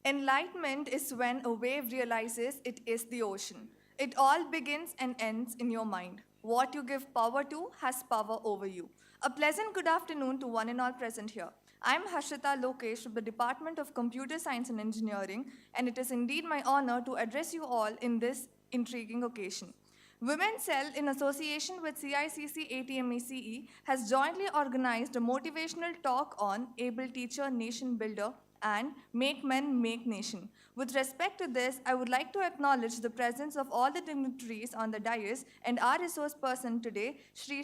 Enlightenment is when a wave realizes it is the ocean. It all begins and ends in your mind. What you give power to has power over you. A pleasant good afternoon to one and all present here. I am Harshita Lokesh from the Department of Computer Science and Engineering, and it is indeed my honor to address you all in this intriguing occasion. Women Cell, in association with CICC ATMECE, has jointly organized a motivational talk on Able Teacher Nation Builder and Make Men, Make Nation. With respect to this, I would like to acknowledge the presence of all the dignitaries on the dais and our resource person today, Sri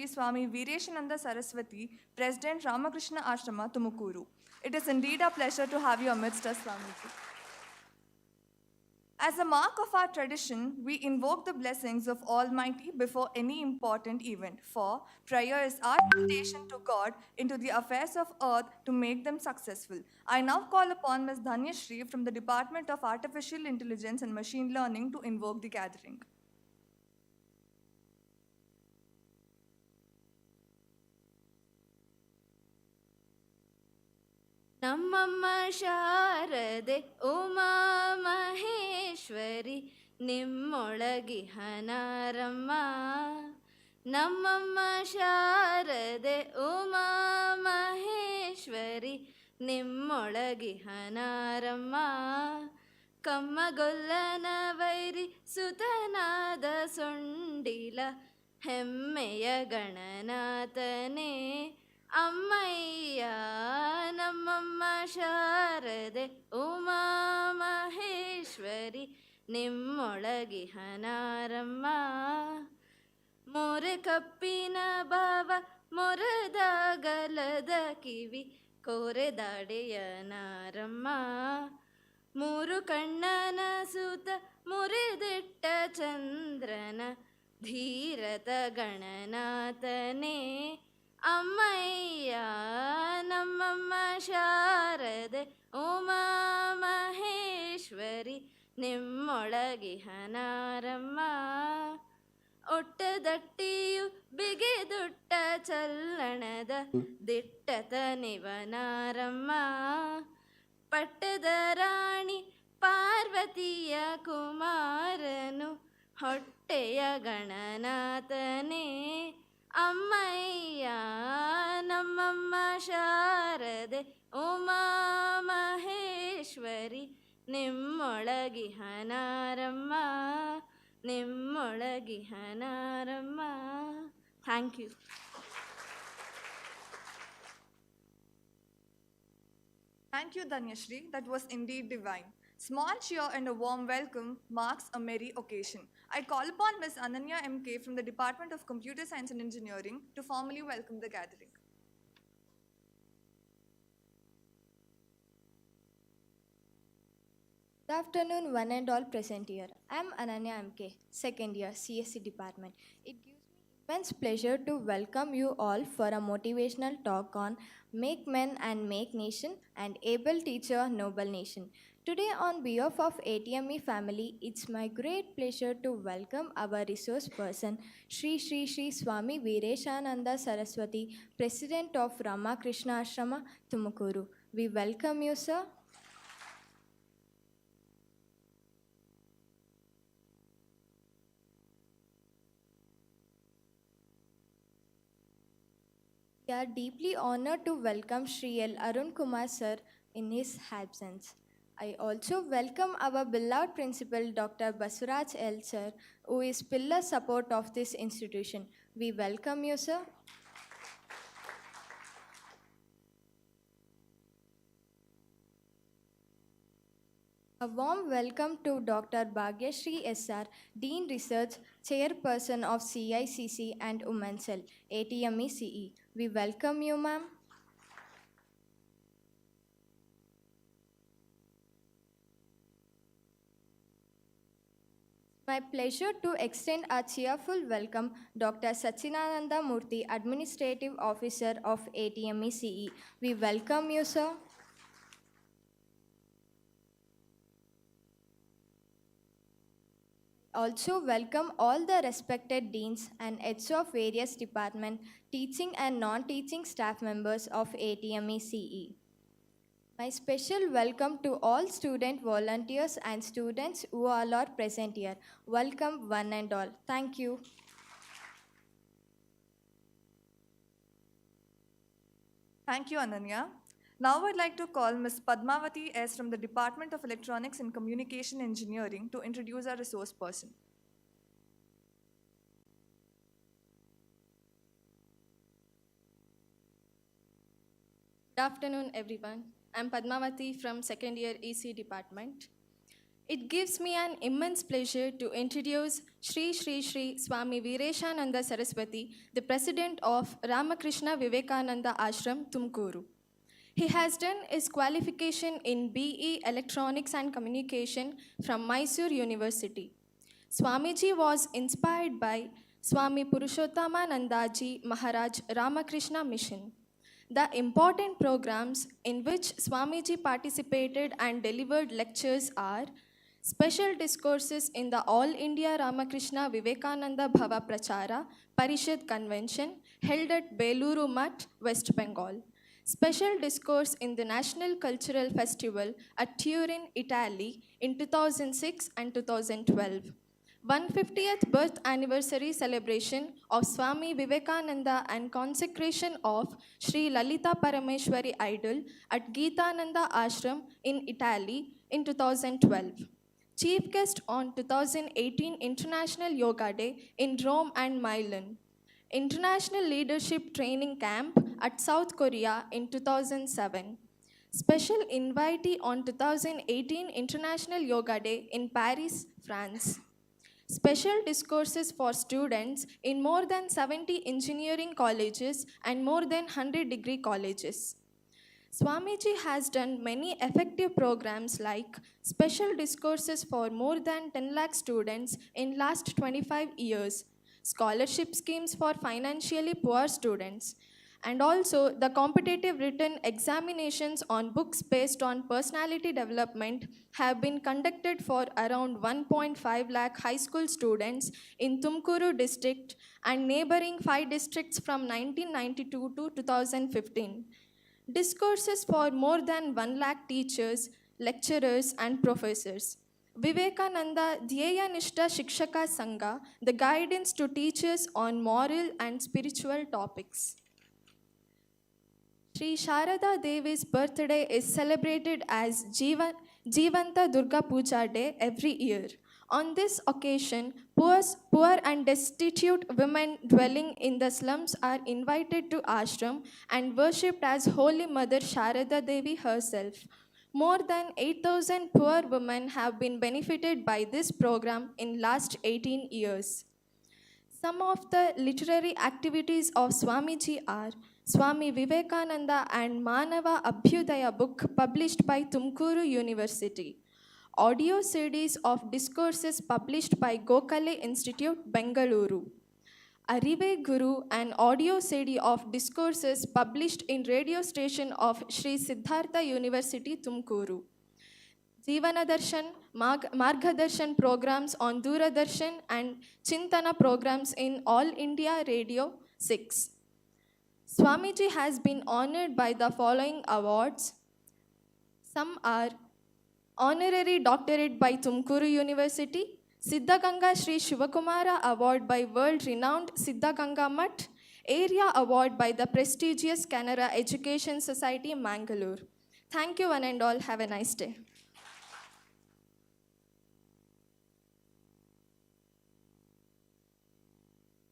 Swami Vireshananda Saraswati, President Ramakrishna Ashrama, Tumukuru. It is indeed a pleasure to have you amidst us, Swamiji. As a mark of our tradition, we invoke the blessings of Almighty before any important event, for prayer is our invitation to God into the affairs of earth to make them successful. I now call upon Ms. Dhanya Shri from the Department of Artificial Intelligence and Machine Learning to invoke the gathering. ನಮ್ಮಮ್ಮ ಶಾರದೆ ಉಮಾ ಮಹೇಶ್ವರಿ ನಿಮ್ಮೊಳಗಿಹನಾರಮ್ಮ ನಮ್ಮಮ್ಮ ಶಾರದೆ ಉಮಾ ಮಹೇಶ್ವರಿ ನಿಮ್ಮೊಳಗಿಹನಾರಮ್ಮ ಕಮ್ಮಗೊಲ್ಲನ ವೈರಿ ಸುತನಾದ ಸೊಂಡಿಲ ಹೆಮ್ಮೆಯ ಗಣನಾಥನೇ ಅಮ್ಮಯ್ಯ ನಮ್ಮಮ್ಮ ಶಾರದೆ ಉಮಾ ಮಹೇಶ್ವರಿ ನಿಮ್ಮೊಳಗಿಹನಾರಮ್ಮ ಮೊರೆ ಕಪ್ಪಿನ ಭಾವ ಮೊರದಾಗಲದ ಕಿವಿ ಕೋರೆದಾಡೆಯ ನಾರಮ್ಮ ಮೂರು ಕಣ್ಣನ ಸುತ ಮುರಿದಿಟ್ಟ ಚಂದ್ರನ ಧೀರತ ಗಣನಾಥನೇ ಅಮ್ಮಯ್ಯ ನಮ್ಮಮ್ಮ ಶಾರದೆ ಉಮಾ ಮಹೇಶ್ವರಿ ನಿಮ್ಮೊಳಗಿಹನಾರಮ್ಮ ಒಟ್ಟದಟ್ಟಿಯು ಬಿಗಿದುಟ್ಟ ಚಲ್ಲಣದ ದಿಟ್ಟತ ನಿವನಾರಮ್ಮ ಪಟ್ಟದ ರಾಣಿ ಪಾರ್ವತಿಯ ಕುಮಾರನು ಹೊಟ್ಟೆಯ ಗಣನಾಥನೇ ಅಮ್ಮಯ್ಯ ನಮ್ಮಮ್ಮ ಶಾರದೆ ಉಮಾ ಮಹೇಶ್ವರಿ ನಿಮ್ಮೊಳಗಿಹನಾರಮ್ಮ ನಿಮ್ಮೊಳಗಿಹನಾರಮ್ಮ. Thank you. Thank you, Dhanyashri. That was indeed divine. Small cheer and a warm welcome marks a merry occasion. I call upon Ms. Ananya MK from the Department of Computer Science and Engineering to formally welcome the gathering. Good afternoon, one and all present here. I am Ananya MK, second year CSC department. It gives me immense pleasure to welcome you all for a motivational talk on Make Men and Make Nation and Able Teacher Noble Nation. Today, on behalf of ATME family, it's my great pleasure to welcome our resource person, Sri Swami Vireshananda Saraswati, President of Ramakrishna Ashrama, Tumukuru. We welcome you, sir. We are deeply honored to welcome Sri L. Arun Kumar sir in his absence. I also welcome our beloved principal Dr. Basuraj L. sir, who is pillar support of this institution. We welcome you, sir. A warm welcome to Dr. Bhagyashri S.R., Dean Research, Chairperson of CICC and Women's Cell, ATME CE. We welcome you, ma'am. My pleasure to extend a cheerful welcome Dr. Sachinananda Murthy, Administrative Officer of ATME CE. We welcome you, sir. Also welcome all the respected deans and heads of various departments, teaching and non-teaching staff members of ATME CE. My special welcome to all student volunteers and students who all are present here. Welcome one and all. Thank you. Thank you, Ananya. Now I'd like to call Ms. Padmavati S. from the Department of Electronics and Communication Engineering to introduce our resource person. Good afternoon, everyone. I'm Padmavati from second year EC department. It gives me an immense pleasure to introduce Sri Sri Sri Swami Veereshananda Saraswati, the president of Ramakrishna Vivekananda Ashram, Tumkuru. He has done his qualification in BE Electronics and Communication from Mysore University. Swamiji was inspired by Swami Purushottama Nandaji Maharaj Ramakrishna Mission. The important programs in which Swamiji participated and delivered lectures are special discourses in the All India Ramakrishna Vivekananda Bhava Prachara Parishad Convention held at Beluru Mutt, West Bengal. Special discourse in the National Cultural Festival at Turin, Italy in 2006 and 2012. 150th birth anniversary celebration of Swami Vivekananda and consecration of Sri Lalita Parameshwari idol at Geetananda Ashram in Italy in 2012. Chief guest on 2018 International Yoga Day in Rome and Milan. International Leadership Training Camp at South Korea in 2007. Special invitee on 2018 International Yoga Day in Paris, France. Special discourses for students in more than 70 engineering colleges and more than 100 degree colleges. Swamiji has done many effective programs like special discourses for more than 10 lakh students in last 25 years, scholarship schemes for financially poor students, and also the competitive written examinations on books based on personality development have been conducted for around 1.5 lakh high school students in Tumkuru district and neighboring 5 districts from 1992 to 2015. Discourses for more than 1 lakh teachers, lecturers, and professors. Vivekananda Dhyeya Nishta Shikshaka Sangha, the guidance to teachers on moral and spiritual topics. Sri Sharada Devi's birthday is celebrated as Jivanta Durga Puja Day every year. On this occasion, poor and destitute women dwelling in the slums are invited to ashram and worshipped as Holy Mother Sharada Devi herself. More than 8,000 poor women have been benefited by this program in last 18 years. Some of the literary activities of Swamiji are Swami Vivekananda and Manava Abhyudaya book published by Tumkuru University. Audio CDs of discourses published by Gokhale Institute, Bengaluru. Arive Guru, an audio CD of discourses published in radio station of Sri Siddhartha University, Tumkuru. Jivana Darshan, Margadarshan programs on Doordarshan and Chintana programs in All India Radio 6. Swamiji has been honored by the following awards. Some are Honorary Doctorate by Tumkuru University, Siddhaganga Sri Shivakumara Award by world-renowned Siddhaganga Mutt, Area Award by the prestigious Canara Education Society, Mangalore. Thank you one and all. Have a nice day.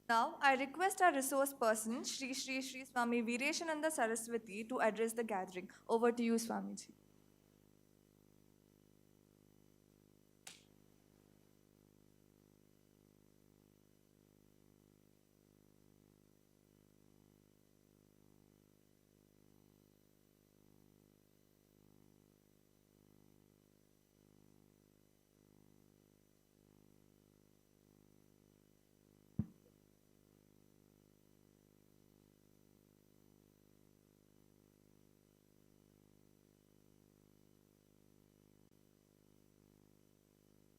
Now, I request our resource person, Sri Sri Sri Swami Veereshananda Saraswati, to address the gathering. Over to you, Swamiji.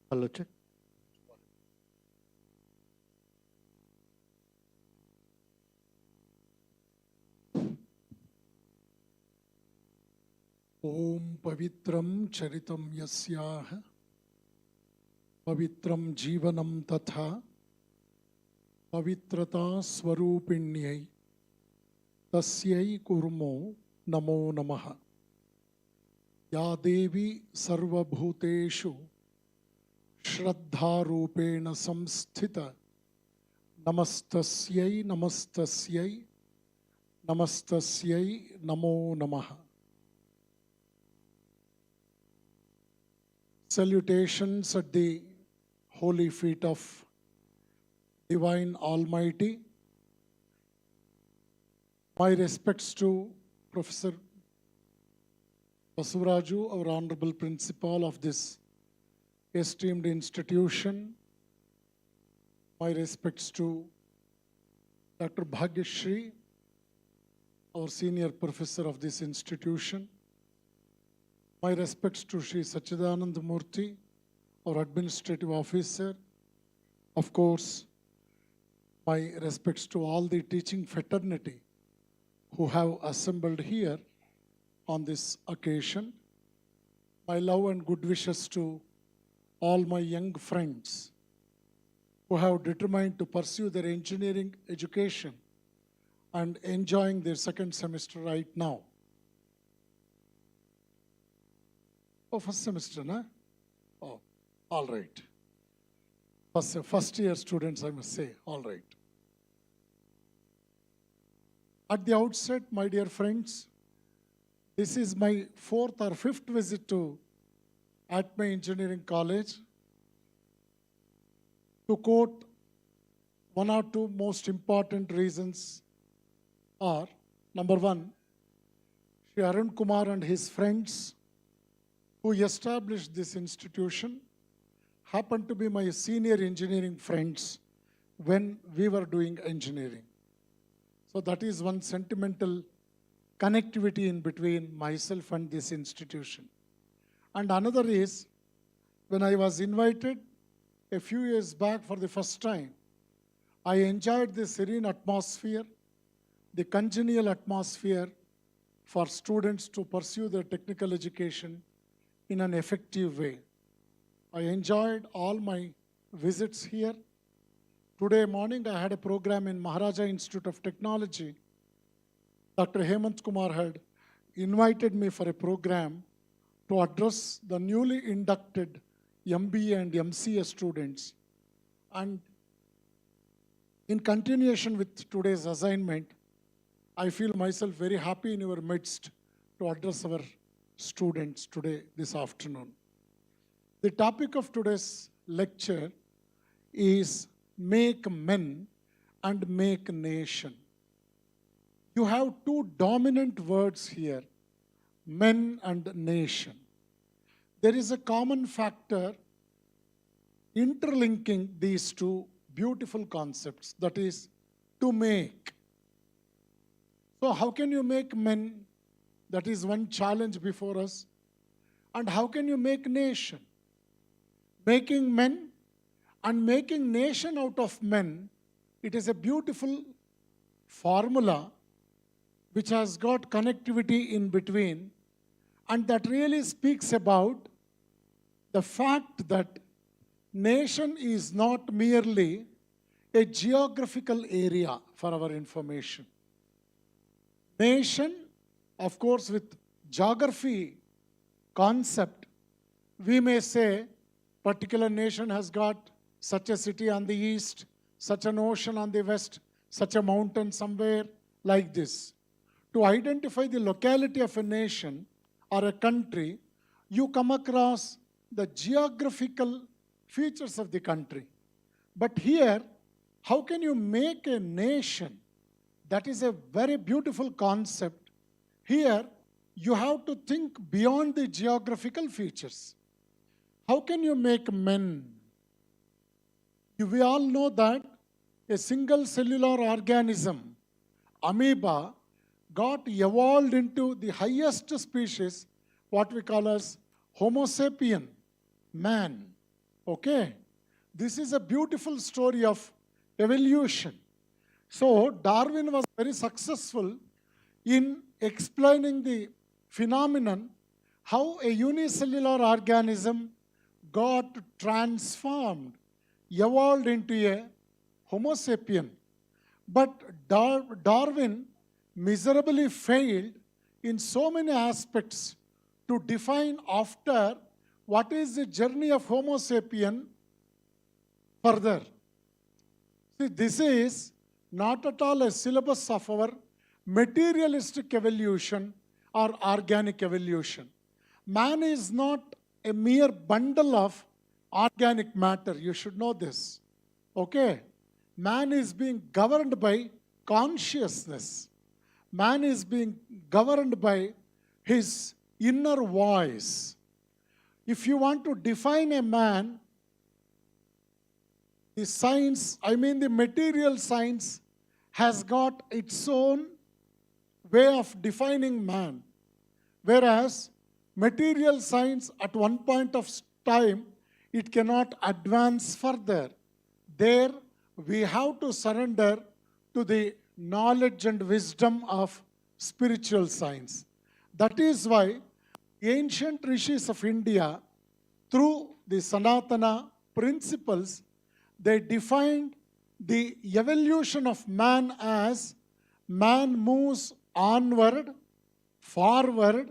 Hello, check. ॐ पवित्रं चरितं यस्याः पवित्रं जीवनं तथा पवित्रता स्वरूपिण्यै तस्यै कुर्मो नमो नमः। या देवी सर्वभूतेषु श्रद्धारूपेण संस्थिता नमस्तस्यै नमस्तस्यै नमस्तस्यै नमो नमः। Salutations at the holy feet of Divine Almighty. My respects to Professor Basuraju, our Honorable Principal of this esteemed institution. My respects to Dr. Bhagyashri, our Senior Professor of this institution. My respects to Sri Sachidanand Murthy, our Administrative Officer. Of course, my respects to all the teaching fraternity who have assembled here on this occasion. My love and good wishes to all my young friends who have determined to pursue their engineering education and enjoying their second semester right now. Oh, first semester, na? Oh, all right. First year students, I must say, all right. At the outset, my dear friends, this is my 4th or 5th visit to Atme Engineering College. To quote, one or two most important reasons are, number one, Sri Arun Kumar and his friends who established this institution happened to be my senior engineering friends when we were doing engineering. So that is one sentimental connectivity in between myself and this institution. And another is, when I was invited a few years back for the first time, I enjoyed the serene atmosphere, the congenial atmosphere for students to pursue their technical education in an effective way. I enjoyed all my visits here. Today morning I had a program in Maharaja Institute of Technology. Dr. Hemant Kumar had invited me for a program to address the newly inducted MBA and MCA students. And in continuation with today's assignment, I feel myself very happy in your midst to address our students today, this afternoon. The topic of today's lecture is Make Men and Make Nation. You have two dominant words here, men and nation. There is a common factor interlinking these two beautiful concepts, that is, to make. So how can you make men? That is one challenge before us. And how can you make nation? Making men and making nation out of men, it is a beautiful formula which has got connectivity in between, and that really speaks about the fact that nation is not merely a geographical area for our information. Nation, of course, with geography concept, we may say particular nation has got such a city on the east, such an ocean on the west, such a mountain somewhere, like this. To identify the locality of a nation or a country, you come across the geographical features of the country. But here, how can you make a nation? That is a very beautiful concept. Here, you have to think beyond the geographical features. How can you make men? We all know that a single cellular organism, amoeba, got evolved into the highest species, what we call as Homo sapien, man. Okay? This is a beautiful story of evolution. So Darwin was very successful in explaining the phenomenon how a unicellular organism got transformed, evolved into a Homo sapien. But Darwin miserably failed in so many aspects to define after what is the journey of Homo sapien further. See, this is not at all a syllabus of our materialistic evolution or organic evolution. Man is not a mere bundle of organic matter. You should know this. Okay? Man is being governed by consciousness. Man is being governed by his inner voice. If you want to define a man, the science, the material science, has got its own way of defining man. Whereas material science, at one point of time, it cannot advance further. There, we have to surrender to the knowledge and wisdom of spiritual science. That is why ancient rishis of India, through the Sanatana principles, they defined the evolution of man as man moves onward, forward,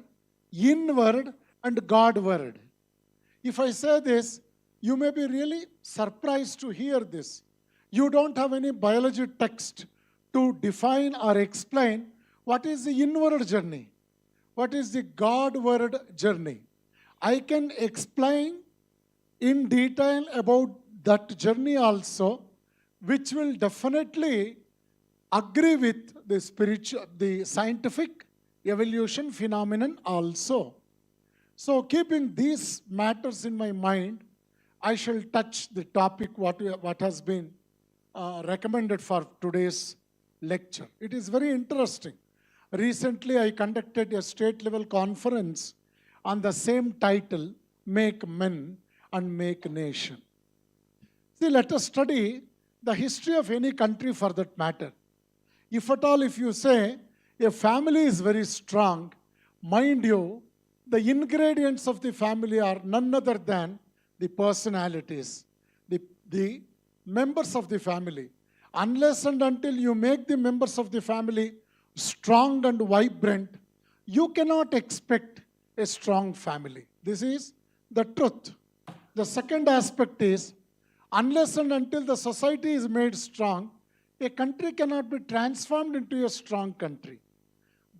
inward, and Godward. If I say this, you may be really surprised to hear this. You don't have any biology text to define or explain what is the inward journey, what is the Godward journey. I can explain in detail about that journey also, which will definitely agree with the scientific evolution phenomenon also. So keeping these matters in my mind, I shall touch the topic what has been recommended for today's lecture. It is very interesting. Recently, I conducted a state-level conference on the same title, Make Men and Make Nation. See, let us study the history of any country for that matter. If at all, if you say a family is very strong, mind you, the ingredients of the family are none other than the personalities, the members of the family. Unless and until you make the members of the family strong and vibrant, you cannot expect a strong family. This is the truth. The second aspect is, unless and until the society is made strong, a country cannot be transformed into a strong country.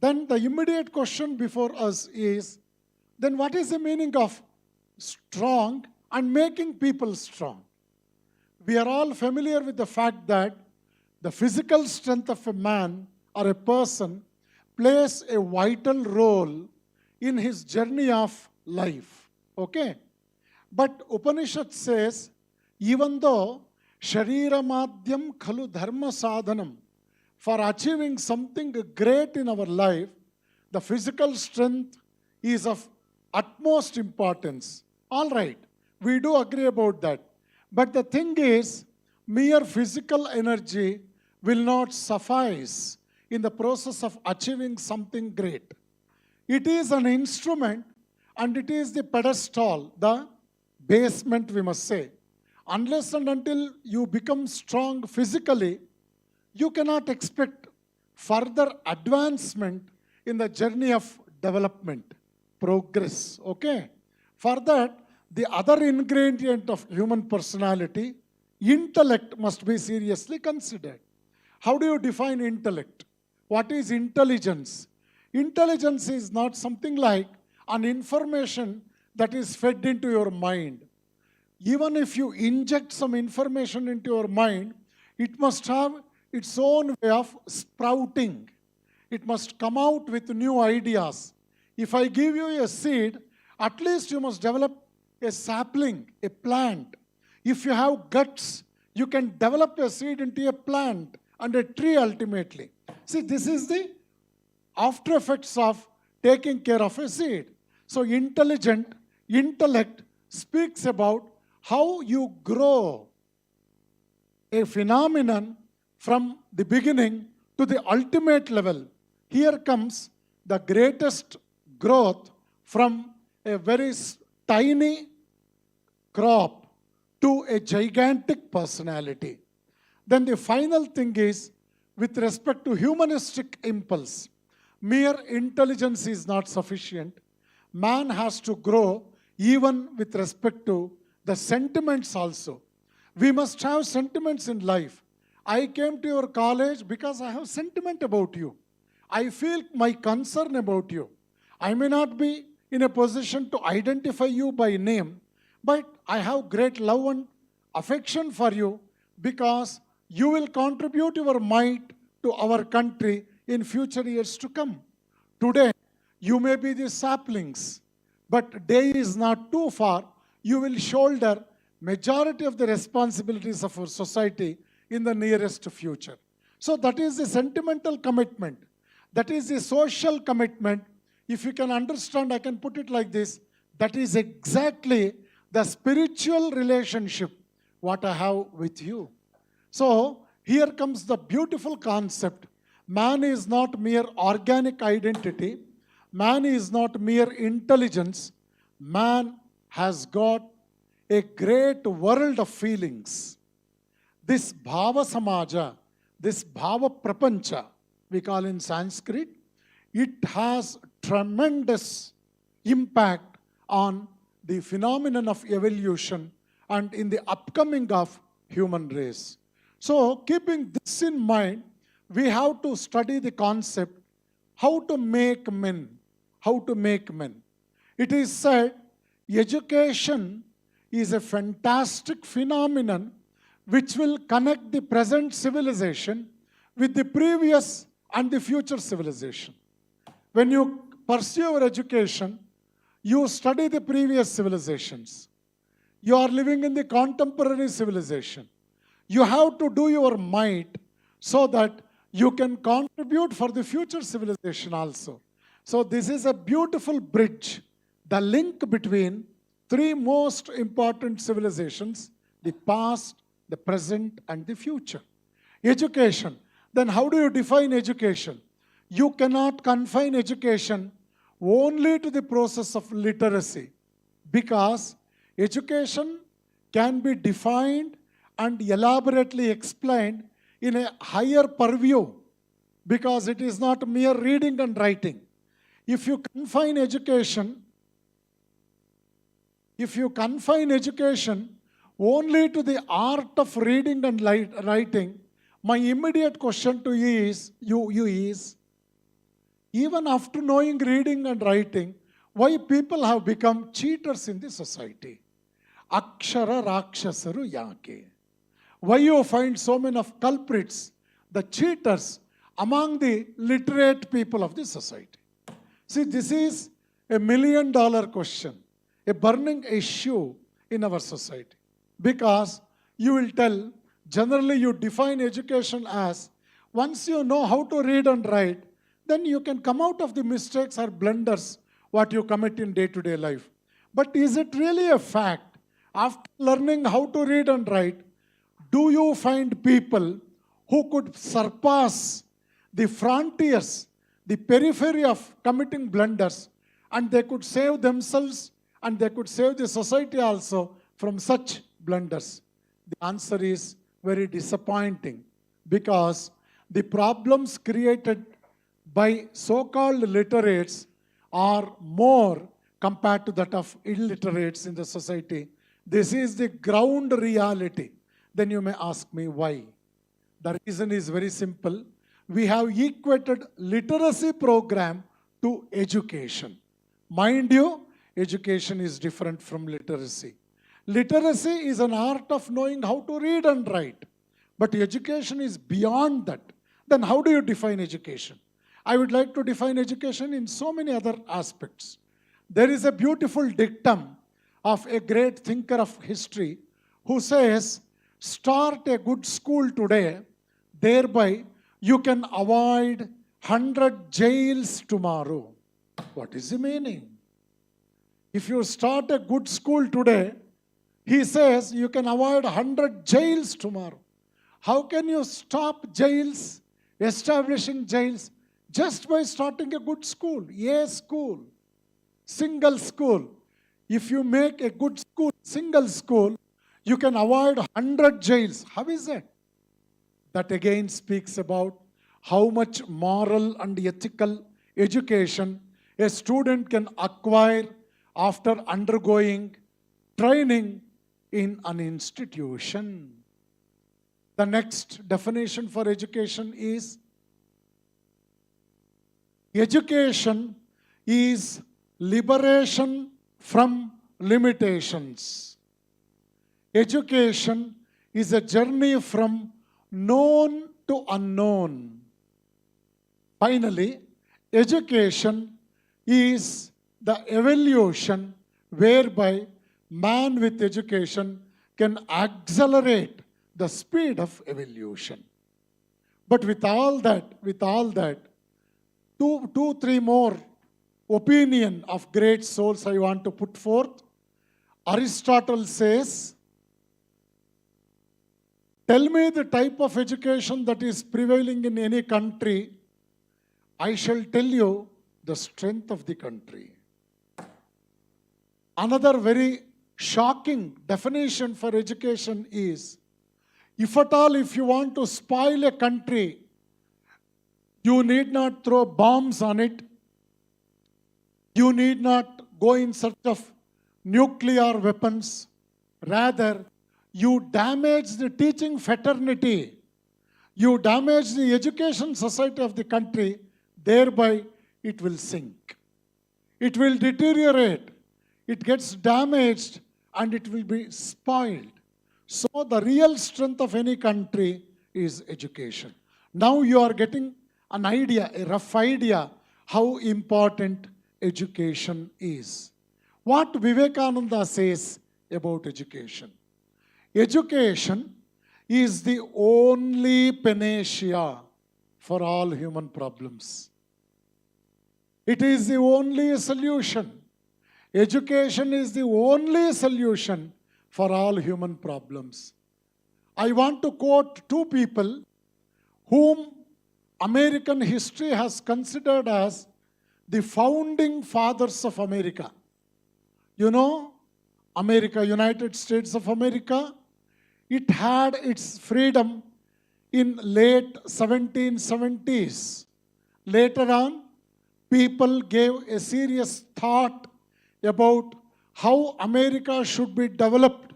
Then the immediate question before us is, then what is the meaning of strong and making people strong? We are all familiar with the fact that the physical strength of a man or a person plays a vital role in his journey of life. Okay? But Upanishad says, even though Sharira Madhyam Khalu Dharma Sadhanam, for achieving something great in our life, the physical strength is of utmost importance. All right, we do agree about that. But the thing is, mere physical energy will not suffice in the process of achieving something great. It is an instrument and it is the pedestal, the basement we must say. Unless and until you become strong physically, you cannot expect further advancement in the journey of development, progress, okay? For that, the other ingredient of human personality, intellect, must be seriously considered. How do you define intellect? What is intelligence? Intelligence is not something like an information that is fed into your mind. Even if you inject some information into your mind, it must have its own way of sprouting. It must come out with new ideas. If I give you a seed, at least you must develop a sapling, a plant. If you have guts, you can develop a seed into a plant and a tree ultimately. See, this is the after effects of taking care of a seed. So intellect speaks about how you grow a phenomenon from the beginning to the ultimate level. Here comes the greatest growth from a very tiny crop to a gigantic personality. Then the final thing is, with respect to humanistic impulse, mere intelligence is not sufficient. Man has to grow even with respect to the sentiments also. We must have sentiments in life. I came to your college because I have sentiment about you. I feel my concern about you. I may not be in a position to identify you by name, but I have great love and affection for you because you will contribute your might to our country in future years to come. Today, you may be the saplings, but day is not too far. You will shoulder majority of the responsibilities of our society in the nearest future. So that is the sentimental commitment. That is the social commitment. If you can understand, I can put it like this. That is exactly the spiritual relationship what I have with you. So here comes the beautiful concept. Man is not mere organic identity. Man is not mere intelligence. Man has got a great world of feelings. This bhava samaja, this bhava prapancha, we call in Sanskrit, it has tremendous impact on the phenomenon of evolution and in the upcoming of human race. So keeping this in mind, we have to study the concept, how to make men, how to make men. It is said, education is a fantastic phenomenon which will connect the present civilization with the previous and the future civilization. When you pursue your education, you study the previous civilizations. You are living in the contemporary civilization. You have to do your might so that you can contribute for the future civilization also. So this is a beautiful bridge, the link between three most important civilizations, the past, the present, and the future. Education. Then how do you define education? You cannot confine education only to the process of literacy, because education can be defined and elaborately explained in a higher purview, because it is not mere reading and writing. If you confine education only to the art of reading and writing, my immediate question to you is, even after knowing reading and writing, why people have become cheaters in the society? Akshara Rakshasaru Yake. Why you find so many of culprits, the cheaters, among the literate people of the society? See, this is a $1 million question, a burning issue in our society. Because you will tell, generally you define education as, once you know how to read and write, then you can come out of the mistakes or blunders what you commit in day-to-day life. But is it really a fact? After learning how to read and write, do you find people who could surpass the frontiers, the periphery of committing blunders, and they could save themselves and they could save the society also from such blunders? The answer is very disappointing, because the problems created by so-called literates are more compared to that of illiterates in the society. This is the ground reality. Then you may ask me why. The reason is very simple. We have equated literacy program to education. Mind you, education is different from literacy. Literacy is an art of knowing how to read and write. But education is beyond that. Then how do you define education? I would like to define education in so many other aspects. There is a beautiful dictum of a great thinker of history who says, start a good school today, thereby you can avoid 100 jails tomorrow. What is the meaning? If you start a good school today, he says you can avoid 100 jails tomorrow. How can you stop jails, establishing jails, just by starting a good school, a school? single school. If you make a good school, single school, you can avoid 100 jails. How is it? That again speaks about how much moral and ethical education a student can acquire after undergoing training in an institution. The next definition for education is education is liberation from limitations. Education is a journey from known to unknown. Finally, education is the evolution whereby man with education can accelerate the speed of evolution. But with all that, three more opinion of great souls I want to put forth. Aristotle says, tell me the type of education that is prevailing in any country, I shall tell you the strength of the country. Another very shocking definition for education is, if at all, if you want to spoil a country, you need not throw bombs on it. You need not go in search of nuclear weapons. Rather, you damage the teaching fraternity. You damage the education society of the country. Thereby, it will sink. It will deteriorate. It gets damaged and it will be spoiled. So the real strength of any country is education. Now you are getting an idea, a rough idea, how important education is. What Vivekananda says about education. Education is the only panacea for all human problems. It is the only solution. Education is the only solution for all human problems. I want to quote two people whom American history has considered as the founding fathers of America. You know, America, United States of America, it had its freedom in late 1770s. Later on, people gave a serious thought about how America should be developed.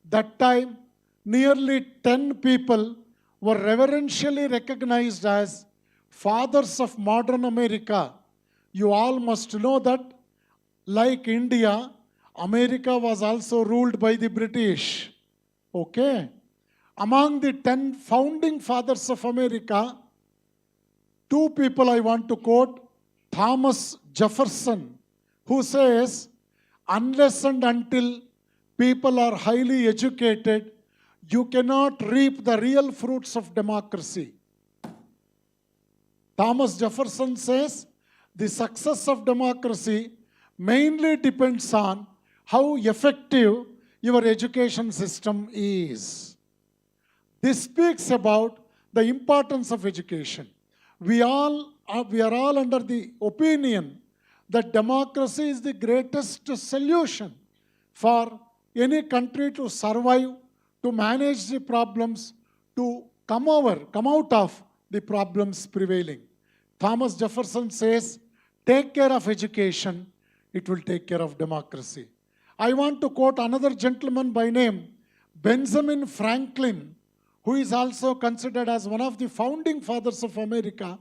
That time, nearly 10 people were reverentially recognized as fathers of modern America. You all must know that, like India, America was also ruled by the British. Okay? Among the 10 founding fathers of America, two people I want to quote. Thomas Jefferson, who says, unless and until people are highly educated, you cannot reap the real fruits of democracy. Thomas Jefferson says, the success of democracy mainly depends on how effective your education system is. This speaks about the importance of education. We are all under the opinion that democracy is the greatest solution for any country to survive, to manage the problems, to come out of the problems prevailing. Thomas Jefferson says, take care of education, it will take care of democracy. I want to quote another gentleman by name, Benjamin Franklin, who is also considered as one of the founding fathers of America,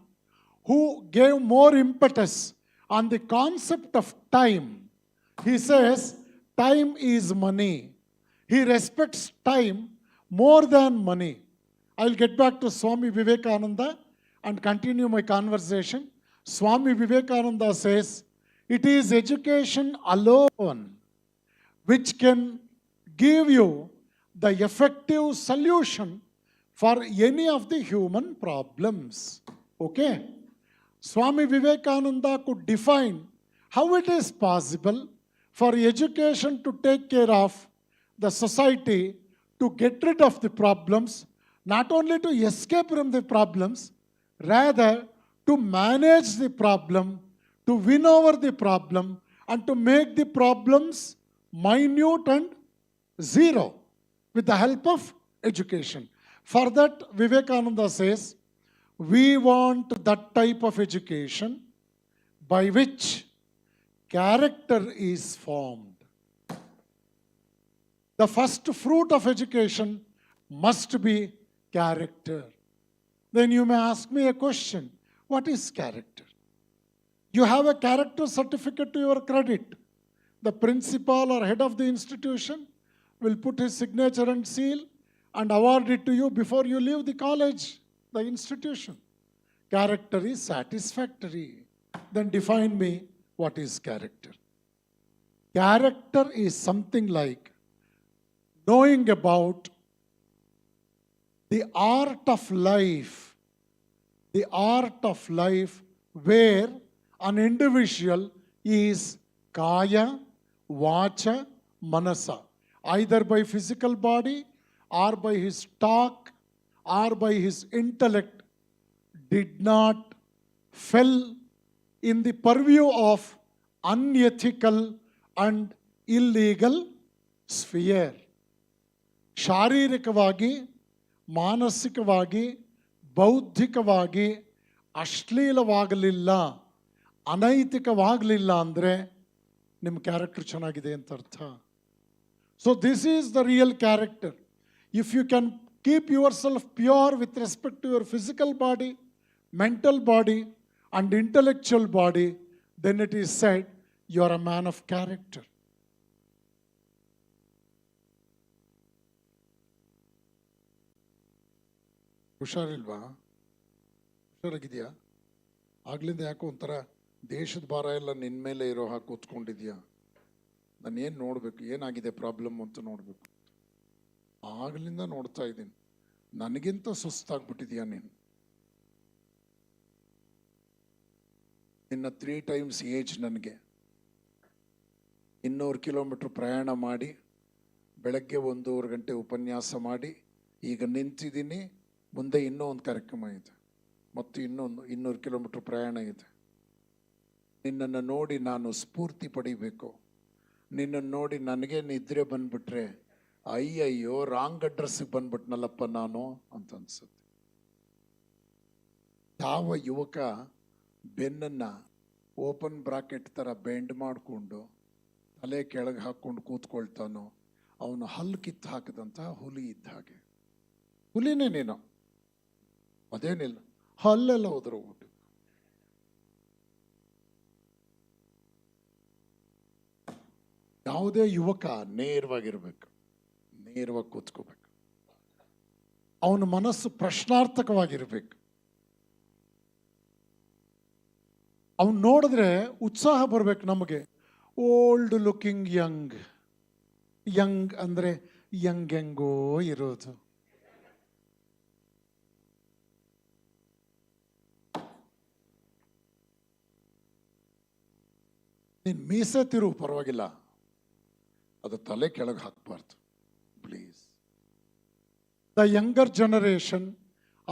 who gave more impetus on the concept of time. He says, time is money. He respects time more than money. I'll get back to Swami Vivekananda and continue my conversation. Swami Vivekananda says, it is education alone which can give you the effective solution for any of the human problems. Okay? Swami Vivekananda could define how it is possible for education to take care of the society, to get rid of the problems, not only to escape from the problems, rather to manage the problem, to win over the problem, and to make the problems minute and zero with the help of education. For that, Vivekananda says, we want that type of education by which character is formed. The first fruit of education must be character. Then you may ask me a question. What is character? You have a character certificate to your credit. The principal or head of the institution will put his signature and seal and award it to you before you leave the college, the institution. Character is satisfactory. Then define me what is character. Character is something like knowing about the art of life where an individual is kaya, vacha, manasa, either by physical body or by his talk or by his intellect, did not fell in the purview of unethical and illegal sphere. ಶಾರೀರಿಕವಾಗಿ ಮಾನಸಿಕವಾಗಿ ಬೌದ್ಧಿಕವಾಗಿ ಅಶ್ಲೀಲವಾಗಲಿಲ್ಲ ಅನೈತಿಕವಾಗಲಿಲ್ಲ ಅಂದರೆ ನಿಮ್ಮ character ಚೆನ್ನಾಗಿದೆ ಅಂತ ಅರ್ಥ. So this is the real character. If you can keep yourself pure with respect to your physical body, mental body and intellectual body, then it is said you are a man of character. ಹುಷಾರಿಲ್ವಾ? ಹುಷಾರಾಗಿದೆಯಾ? ಆಗ್ಲಿಂದ ಯಾಕೋ ಒಂಥರ ದೇಶದ ಭಾರ ಎಲ್ಲ ನಿನ್ನ ಮೇಲೆ ಇರೋ ಹಾಕಿ ಕೂತ್ಕೊಂಡಿದ್ಯಾ? ನಾನು ಏನು ನೋಡಬೇಕು, ಏನಾಗಿದೆ ಪ್ರಾಬ್ಲಮ್ ಅಂತ ನೋಡಬೇಕು. ಆಗ್ಲಿಂದ ನೋಡ್ತಾ ಇದ್ದೀನಿ. ನನಗಿಂತ ಸುಸ್ತಾಗ್ಬಿಟ್ಟಿದ್ಯಾ ನೀನು? ನಿನ್ನ 3 times ಏಜ್ ನನಗೆ. 200 ಕಿಲೋಮೀಟ್ರ್ ಪ್ರಯಾಣ ಮಾಡಿ ಬೆಳಗ್ಗೆ 1.5 ಗಂಟೆ ಉಪನ್ಯಾಸ ಮಾಡಿ ಈಗ ನಿಂತಿದ್ದೀನಿ. ಮುಂದೆ ಇನ್ನೂ ಒಂದು ಕಾರ್ಯಕ್ರಮ ಇದೆ ಮತ್ತು ಇನ್ನೊಂದು 200 ಕಿಲೋಮೀಟ್ರ್ ಪ್ರಯಾಣ ಇದೆ. ನಿನ್ನನ್ನು ನೋಡಿ ನಾನು ಸ್ಫೂರ್ತಿ ಪಡಿಬೇಕು. ನಿನ್ನನ್ನು ನೋಡಿ ನನಗೆ ನಿದ್ರೆ ಬಂದ್ಬಿಟ್ರೆ ಅಯ್ಯಯ್ಯೋ ರಾಂಗ್ ಅಡ್ರೆಸ್ಸಿಗೆ ಬಂದ್ಬಿಟ್ನಲ್ಲಪ್ಪ ನಾನು ಅಂತ ಅನ್ಸುತ್ತೆ. ಯಾವ ಯುವಕ ಬೆನ್ನನ್ನು ಓಪನ್ ಬ್ರಾಕೆಟ್ ಥರ ಬೆಂಡ್ ಮಾಡಿಕೊಂಡು ತಲೆ ಕೆಳಗೆ ಹಾಕ್ಕೊಂಡು ಕೂತ್ಕೊಳ್ತಾನೋ ಅವನು ಹಲ್ಲು ಕಿತ್ತು ಹಾಕಿದಂಥ ಹುಲಿ ಇದ್ದ ಹಾಗೆ. ಹುಲಿನೇ ನೀನು, ಅದೇನಿಲ್ಲ, ಹಲ್ಲೆಲ್ಲ ಹೋಗ್ಬಿಟ್ಟು. ಯಾವುದೇ ಯುವಕ ನೇರವಾಗಿರ್ಬೇಕು, ನೇರವಾಗಿ ಕೂತ್ಕೋಬೇಕು. ಅವನ ಮನಸ್ಸು ಪ್ರಶ್ನಾರ್ಥಕವಾಗಿರ್ಬೇಕು. ಅವನು ನೋಡಿದ್ರೆ ಉತ್ಸಾಹ ಬರಬೇಕು ನಮಗೆ. ಓಲ್ಡ್ ಲುಕಿಂಗ್ ಯಂಗ್, ಯಂಗ್ ಅಂದರೆ ಹೆಂಗೋ ಇರೋದು. ನೀನು ಮೀಸೆ ತಿರು ಪರವಾಗಿಲ್ಲ, ಅದು ತಲೆ ಕೆಳಗೆ ಹಾಕಬಾರ್ದು please. The younger generation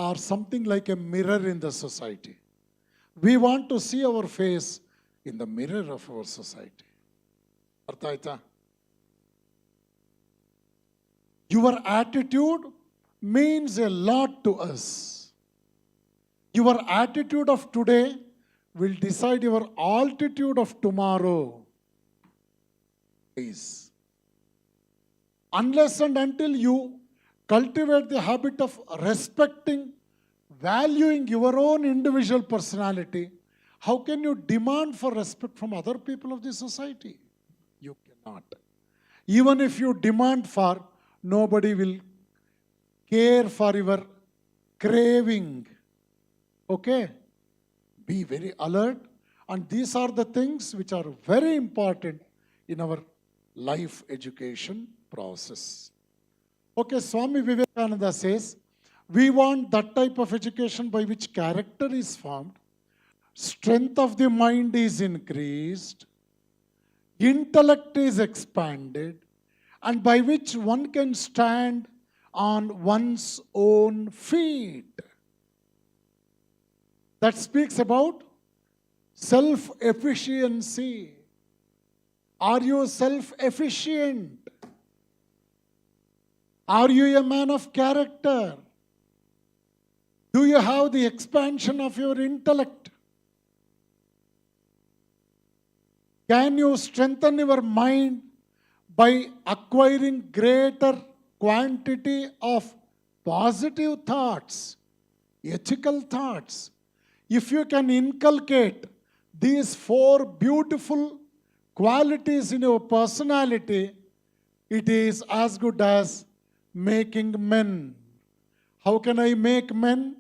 are something like a mirror in the society. We want to see our face in the mirror of our society. ಅರ್ಥ ಆಯ್ತಾ? Your attitude means a lot to us. Your attitude of today will decide your altitude of tomorrow. Please. Unless and until you cultivate the habit of respecting, valuing your own individual personality, how can you demand for respect from other people of the society? You cannot. Even if you demand for, nobody will care for your craving. Okay? Be very alert, and these are the things which are very important in our life education process. Okay, Swami Vivekananda says, we want that type of education by which character is formed, strength of the mind is increased, intellect is expanded, and by which one can stand on one's own feet. That speaks about self-efficiency. Are you self-efficient? Are you a man of character? Do you have the expansion of your intellect? Can you strengthen your mind by acquiring greater quantity of positive thoughts, ethical thoughts? If you can inculcate these 4 beautiful qualities in your personality, it is as good as making men. How can I make men?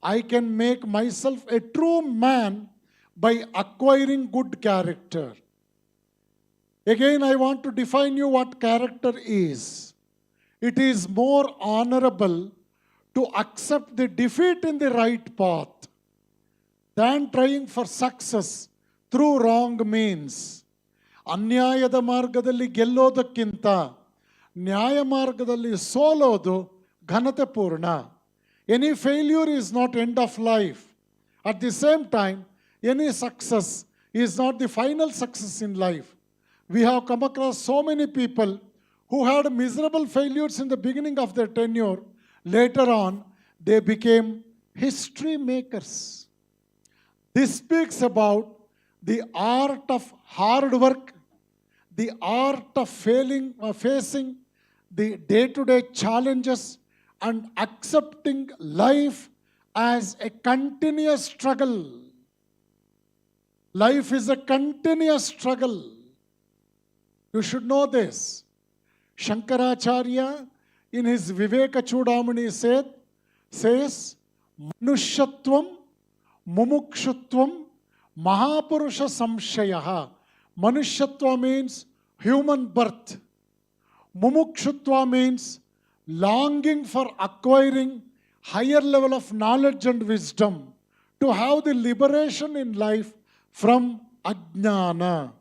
I can make myself a true man by acquiring good character. Again, I want to define you what character is. It is more honorable to accept the defeat in the right path than trying for success through wrong means. ಅನ್ಯಾಯದ ಮಾರ್ಗದಲ್ಲಿ ಗೆಲ್ಲೋದಕ್ಕಿಂತ ನ್ಯಾಯ ಮಾರ್ಗದಲ್ಲಿ ಸೋಲೋದು ಘನತೆಪೂರ್ಣ. Any failure is not end of life. At the same time, any success is not the final success in life. We have come across so many people who had miserable failures in the beginning of their tenure. Later on, they became history makers. This speaks about the art of hard work, the art of facing the day-to-day challenges and accepting life as a continuous struggle. Life is a continuous struggle. You should know this. Shankaracharya, in his Viveka Chudamani says, Manushyatvam, Mumukshutvam, Mahapurusha Samshayaha. Manushyatva means human birth. Mumukshutva means longing for acquiring higher level of knowledge and wisdom to have the liberation in life from ajnana.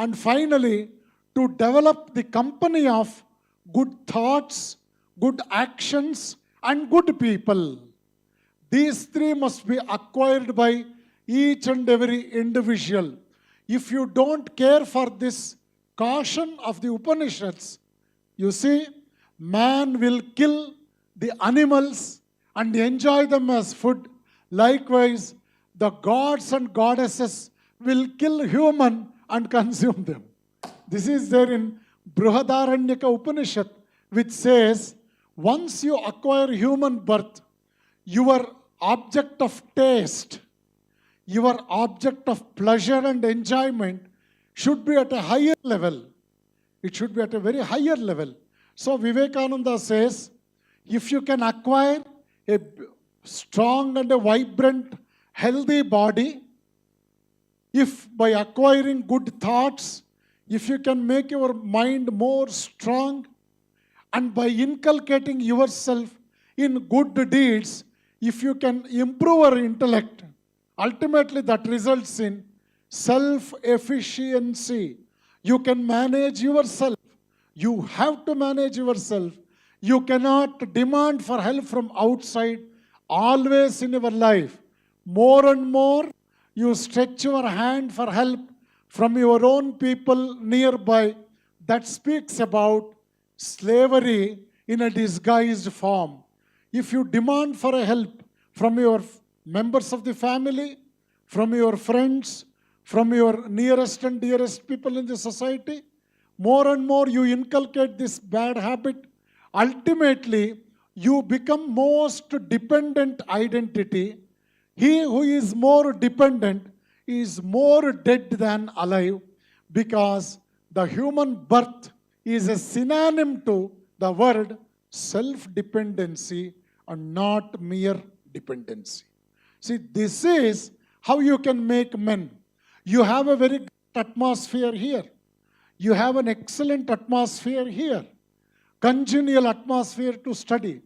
And finally, to develop the company of good thoughts, good actions, and good people. These 3 must be acquired by each and every individual. If you don't care for this caution of the Upanishads, you see, man will kill the animals and enjoy them as food. Likewise, the gods and goddesses will kill human and consume them. This is there in Brihadaranyaka Upanishad, which says, once you acquire human birth, your object of taste, your object of pleasure and enjoyment should be at a higher level. It should be at a very higher level. So Vivekananda says, if you can acquire a strong and a vibrant, healthy body, if by acquiring good thoughts, if you can make your mind more strong, and by inculcating yourself in good deeds, if you can improve your intellect, ultimately that results in self-efficiency. You can manage yourself. You have to manage yourself. You cannot demand for help from outside always in your life. More and more, you stretch your hand for help from your own people nearby. That speaks about slavery in a disguised form. If you demand for a help from your members of the family, from your friends, from your nearest and dearest people in the society, more and more you inculcate this bad habit. Ultimately, you become most dependent identity. He who is more dependent is more dead than alive, because the human birth is a synonym to the word self-dependency and not mere dependency. See, this is how you can make men. You have a very good atmosphere here. You have an excellent atmosphere here. Congenial atmosphere to study.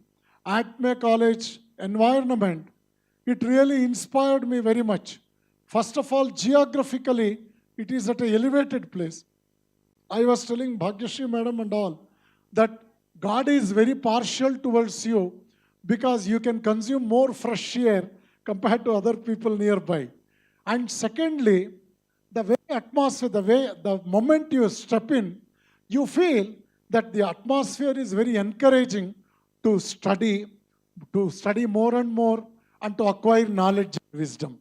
Atme College environment, it really inspired me very much. First of all, geographically, it is at an elevated place. I was telling Bhagyashree madam and all that God is very partial towards you because you can consume more fresh air compared to other people nearby. And secondly, the way atmosphere, the moment you step in, you feel that the atmosphere is very encouraging to study more and more, and to acquire knowledge and wisdom.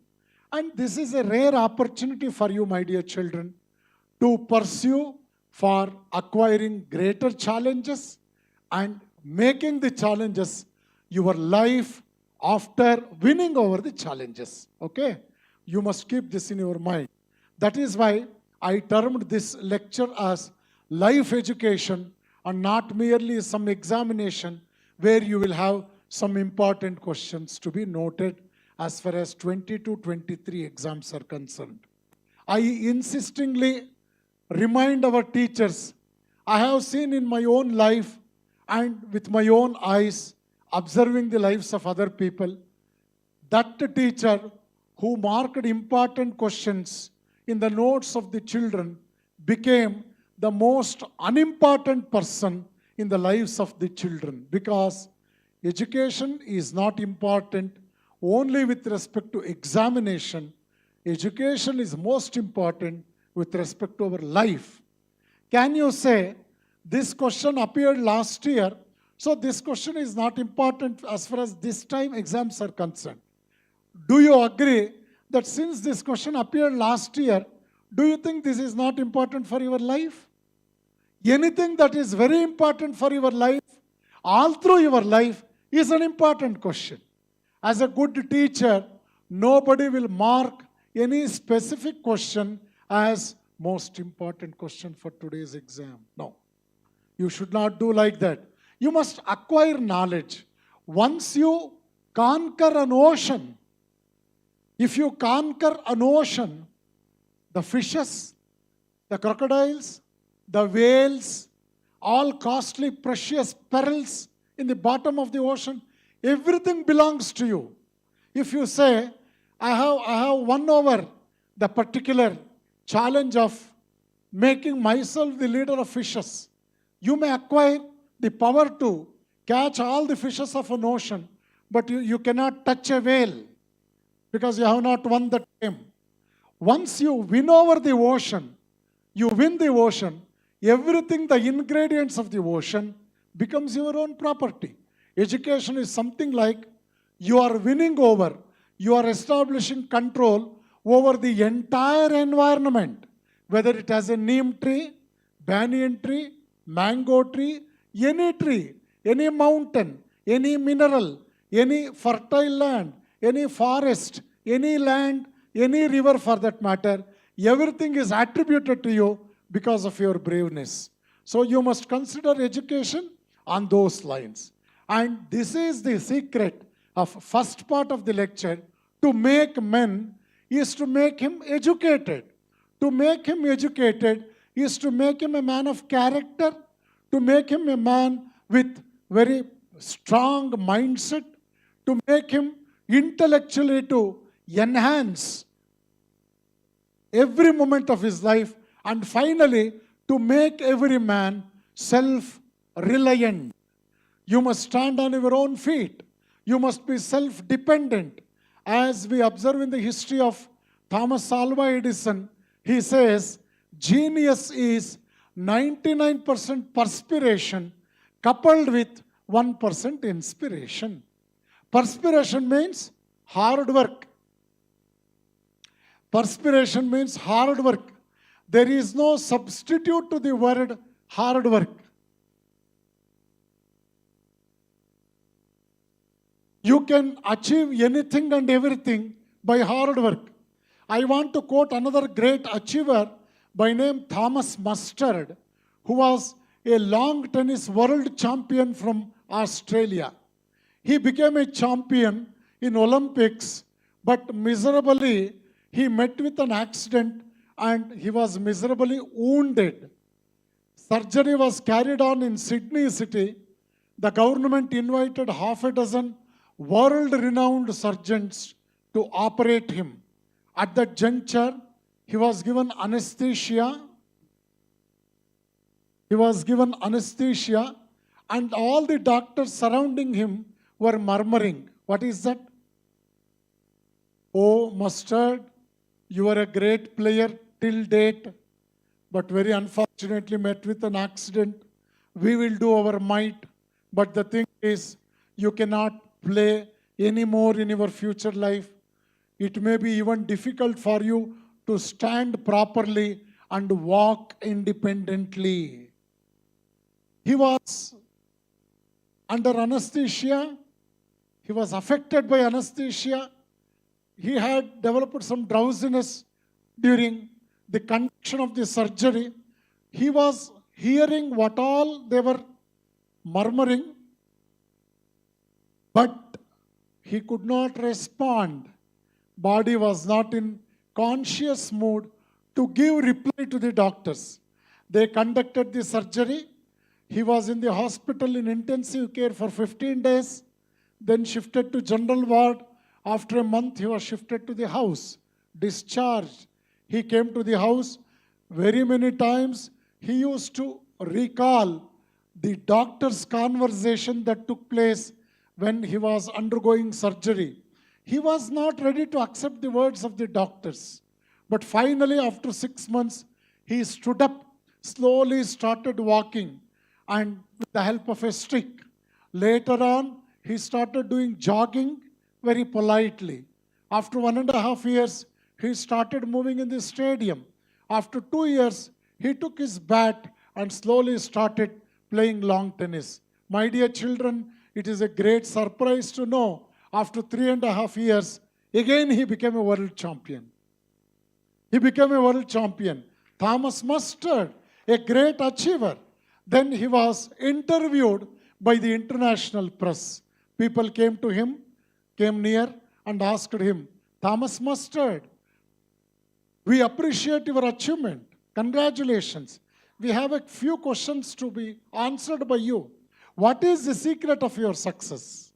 And this is a rare opportunity for you, my dear children, to pursue for acquiring greater challenges and making the challenges your life after winning over the challenges. Okay? You must keep this in your mind. That is why I termed this lecture as life education and not merely some examination where you will have some important questions to be noted as far as 22-23 exams are concerned. I insistingly remind our teachers, I have seen in my own life and with my own eyes, observing the lives of other people, that teacher who marked important questions in the notes of the children became the most unimportant person in the lives of the children, because education is not important only with respect to examination. Education is most important with respect to our life. Can you say, this question appeared last year, so this question is not important as far as this time exams are concerned? Do you agree that since this question appeared last year, do you think this is not important for your life? Anything that is very important for your life, all through your life, is an important question. As a good teacher, nobody will mark any specific question as most important question for today's exam. No, you should not do like that. You must acquire knowledge. Once you conquer an ocean, if you conquer an ocean, the fishes, the crocodiles, the whales, all costly, precious pearls in the bottom of the ocean, everything belongs to you. If you say, I have won over the particular challenge of making myself the leader of fishes, you may acquire the power to catch all the fishes of an ocean, but you cannot touch a whale because you have not won the game. Once you win over the ocean, you win the ocean, everything, the ingredients of the ocean becomes your own property. Education is something like you are winning over, you are establishing control over the entire environment, whether it has a neem tree, banyan tree, mango tree, any mountain, any mineral, any fertile land, any forest, any land, any river for that matter, everything is attributed to you because of your braveness. So you must consider education on those lines. And this is the secret of first part of the lecture. To make men is to make him educated. To make him educated is to make him a man of character, to make him a man with very strong mindset, to make him intellectually to enhance every moment of his life, and finally to make every man self-reliant. You must stand on your own feet. You must be self-dependent. As we observe in the history of Thomas Alva Edison, he says, genius is 99% perspiration coupled with 1% inspiration. Perspiration means hard work. Perspiration means hard work. There is no substitute to the word hard work. You can achieve anything and everything by hard work. I want to quote another great achiever by name Thomas Mustard, who was a long tennis world champion from Australia. He became a champion in Olympics, but miserably he met with an accident and he was miserably wounded. Surgery was carried on in Sydney city. The government invited half a dozen world-renowned surgeons to operate him. At that juncture, he was given anesthesia. And all the doctors surrounding him were murmuring. What is that? Oh, Mustard, you are a great player. till date, but very unfortunately met with an accident. We will do our might, but the thing is, you cannot play anymore in your future life. It may be even difficult for you to stand properly and walk independently. He was under anesthesia. He was affected by anesthesia. He had developed some drowsiness during the conduction of the surgery. He was hearing what all they were murmuring, but he could not respond. Body was not in conscious mood to give reply to the doctors. They conducted the surgery. He was in the hospital in intensive care for 15 days, then shifted to general ward. After a month, he was shifted to the house, discharged. He came to the house very many times. He used to recall the doctor's conversation that took place when he was undergoing surgery. He was not ready to accept the words of the doctors. But finally, after 6 months, he stood up, slowly started walking, and with the help of a stick. Later on, he started doing jogging very politely. After 1.5 years, he started moving in the stadium. After 2 years, he took his bat and slowly started playing lawn tennis. My dear children, it is a great surprise to know after 3.5 years, again he became a world champion. He became a world champion. Thomas Mustard, a great achiever. Then he was interviewed by the international press. People came to him, came near and asked him, Thomas Mustard, we appreciate your achievement. Congratulations. We have a few questions to be answered by you. What is the secret of your success?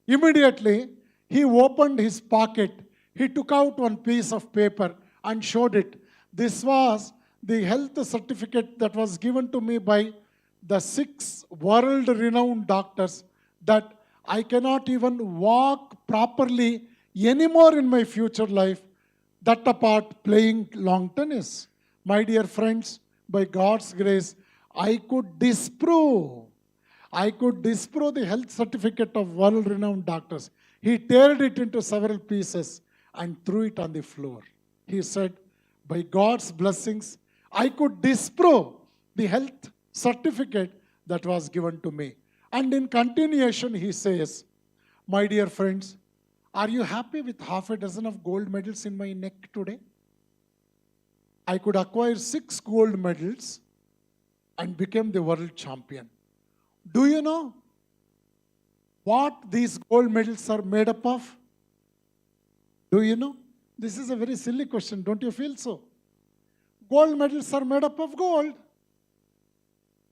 Immediately, he opened his pocket. He took out one piece of paper and showed it. This was the health certificate that was given to me by the 6 world-renowned doctors that I cannot even walk properly anymore in my future life, that apart playing lawn tennis. My dear friends, by God's grace, I could disprove the health certificate of world-renowned doctors. He teared it into several pieces and threw it on the floor. He said, by God's blessings, I could disprove the health certificate that was given to me. And in continuation, he says, my dear friends, are you happy with half a dozen of gold medals in my neck today? I could acquire 6 gold medals and became the world champion. Do you know what these gold medals are made up of? Do you know? This is a very silly question, don't you feel so? Gold medals are made up of gold.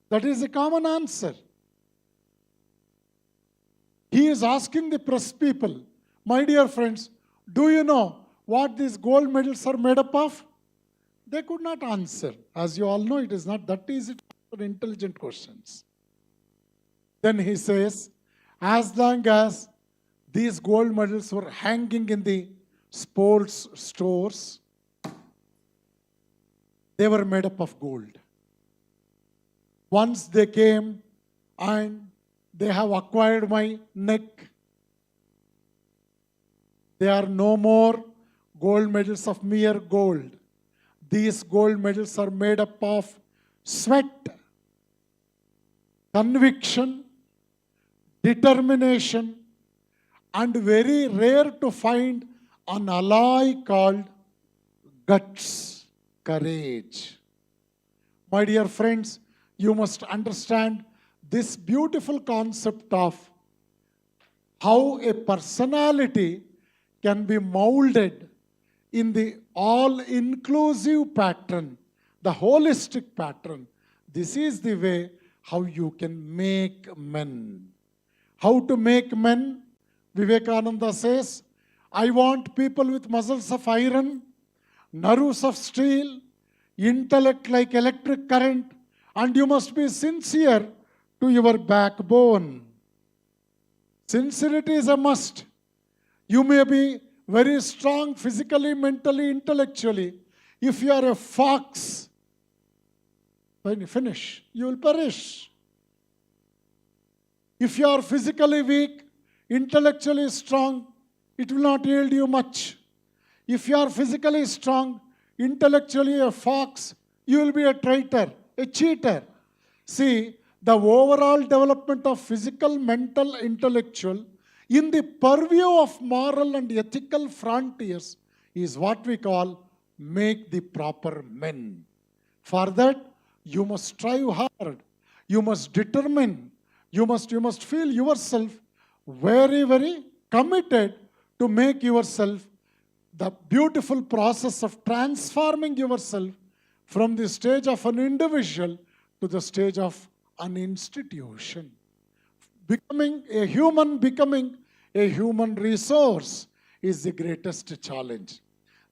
That is a common answer. He is asking the press people, my dear friends, do you know what these gold medals are made up of? They could not answer. As you all know, it is not that easy to answer intelligent questions. Then he says, as long as these gold medals were hanging in the sports stores, they were made up of gold. Once they came and they have acquired my neck, they are no more gold medals of mere gold. These gold medals are made up of sweat, conviction, determination, and very rare to find an alloy called guts, courage. My dear friends, you must understand this beautiful concept of how a personality can be molded in the all-inclusive pattern, the holistic pattern. This is the way how you can make men. How to make men? Vivekananda says, I want people with muscles of iron, nerves of steel, intellect like electric current, and you must be sincere to your backbone. Sincerity is a must. You may be very strong physically, mentally, intellectually. If you are a fox, when you finish, you will perish. If you are physically weak, intellectually strong, it will not yield you much. If you are physically strong, intellectually a fox, you will be a traitor, a cheater. See, the overall development of physical, mental, intellectual in the purview of moral and ethical frontiers is what we call make the proper men. For that, you must strive hard. You must determine. You must feel yourself very, very committed to make yourself the beautiful process of transforming yourself from the stage of an individual to the stage of an institution. Becoming a human resource is the greatest challenge.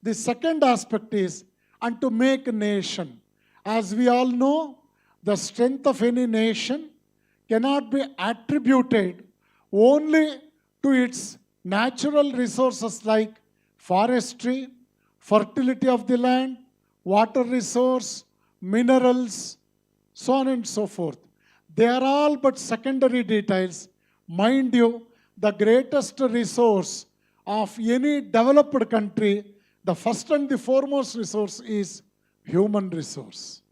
The second aspect is, and to make a nation. As we all know, the strength of any nation cannot be attributed only to its natural resources like forestry, fertility of the land, water resource, minerals, so on and so forth. They are all but secondary details. Mind you, the greatest resource of any developed country, the first and the foremost resource is human resource.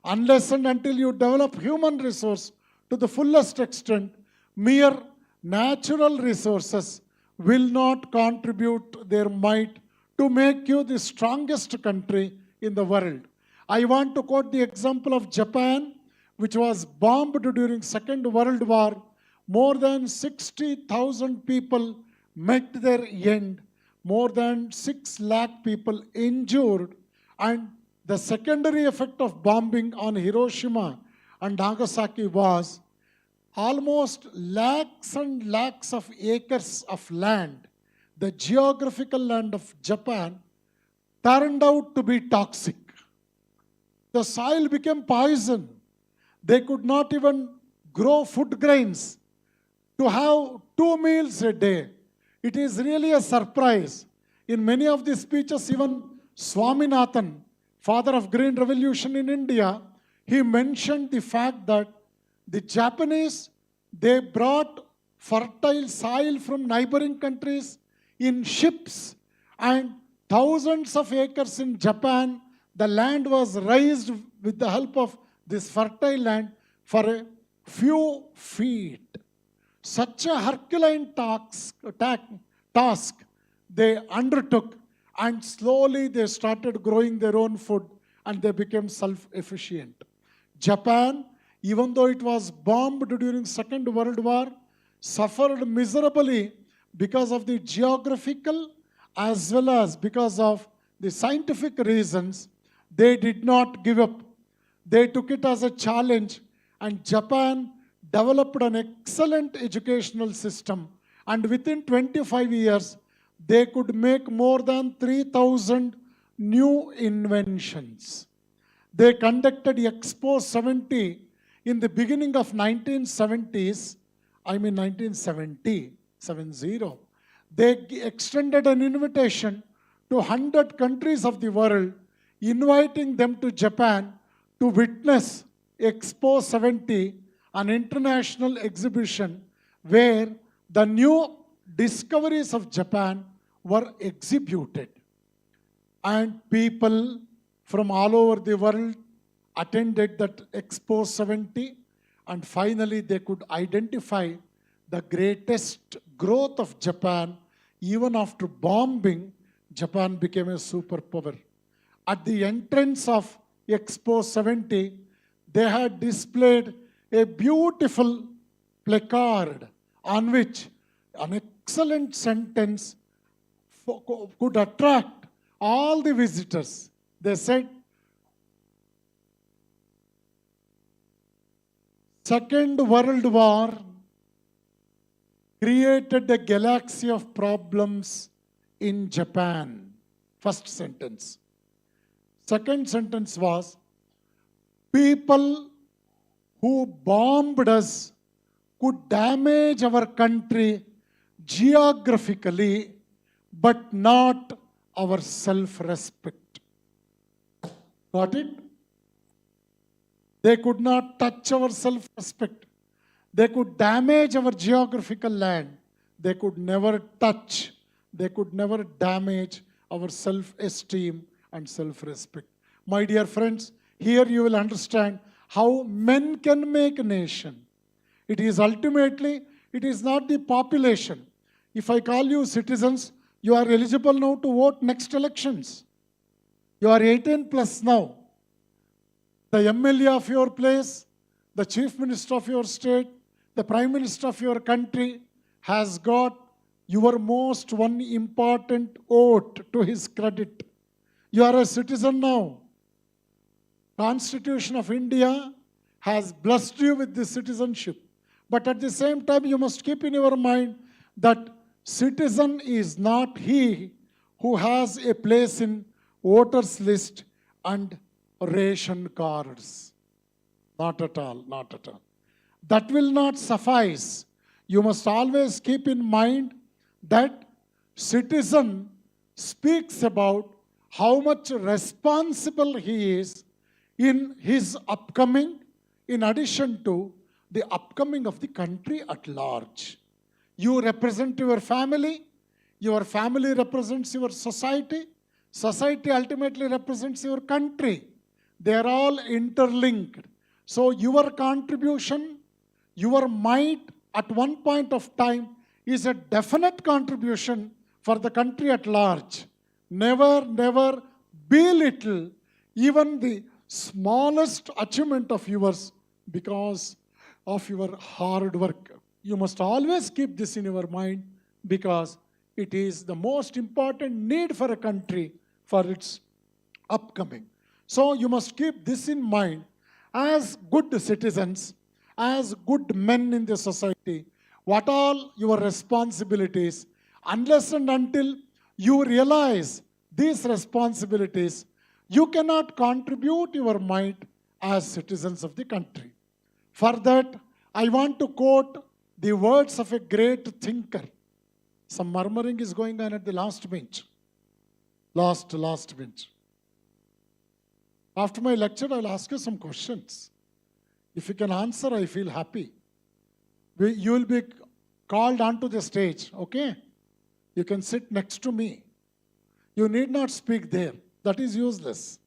Unless and until you develop human resource to the fullest extent, mere natural resources will not contribute their might to make you the strongest country in the world. I want to quote the example of Japan, which was bombed during Second World War. More than 60,000 people met their end. More than 6 lakh people injured. And the secondary effect of bombing on Hiroshima and Nagasaki was almost lakhs and lakhs of acres of land. The geographical land of Japan turned out to be toxic. The soil became poison. They could not even grow food grains to have 2 meals a day. It is really a surprise. In many of the speeches, even Swaminathan, father of Green Revolution in India, he mentioned the fact that the Japanese, they brought fertile soil from neighboring countries in ships, and thousands of acres in Japan, the land was raised with the help of this fertile land for a few feet. Such a Herculean task they undertook, and slowly they started growing their own food and they became self-efficient. Japan, even though it was bombed during Second World War, suffered miserably because of the geographical as well as because of the scientific reasons. They did not give up. They took it as a challenge, and Japan developed an excellent educational system, and within 25 years, they could make more than 3,000 new inventions. They conducted Expo 70 in the beginning of 1970s, 1970. They extended an invitation to 100 countries of the world, inviting them to Japan to witness Expo 70, an international exhibition where the new discoveries of Japan were exhibited. And people from all over the world attended that Expo 70, and finally they could identify the greatest growth of Japan. Even after bombing, Japan became a superpower. At the entrance of Expo 70, they had displayed a beautiful placard on which an excellent sentence could attract all the visitors. They said, Second World War created a galaxy of problems in Japan. First sentence. Second sentence was, people who bombed us could damage our country geographically, but not our self-respect. Got it? They could not touch our self-respect. They could damage our geographical land. They could never touch, they could never damage our self-esteem and self-respect. My dear friends, here you will understand how men can make a nation. It is ultimately, it is not the population. If I call you citizens, you are eligible now to vote next elections. You are 18 plus now. The MLA of your place, the chief minister of your state, the prime minister of your country has got your most one important vote to his credit. You are a citizen now. Constitution of India has blessed you with this citizenship. But at the same time, you must keep in your mind that citizen is not he who has a place in voters list and ration cards. Not at all, not at all. That will not suffice. You must always keep in mind that citizen speaks about how much responsible he is in his upcoming, in addition to the upcoming of the country at large. You represent your family represents your society ultimately represents your country. They are all interlinked. So your contribution, your might at one point of time is a definite contribution for the country at large. Never, never belittle even the smallest achievement of yours because of your hard work. You must always keep this in your mind because it is the most important need for a country for its upcoming. So you must keep this in mind as good citizens, as good men in the society, what all your responsibilities, unless and until you realize these responsibilities, you cannot contribute your might as citizens of the country. For that, I want to quote the words of a great thinker. Some murmuring is going on at the last bench. Last bench. After my lecture, I'll ask you some questions. If you can answer, I feel happy. You will be called onto the stage, okay? You can sit next to me. You need not speak there. That is useless.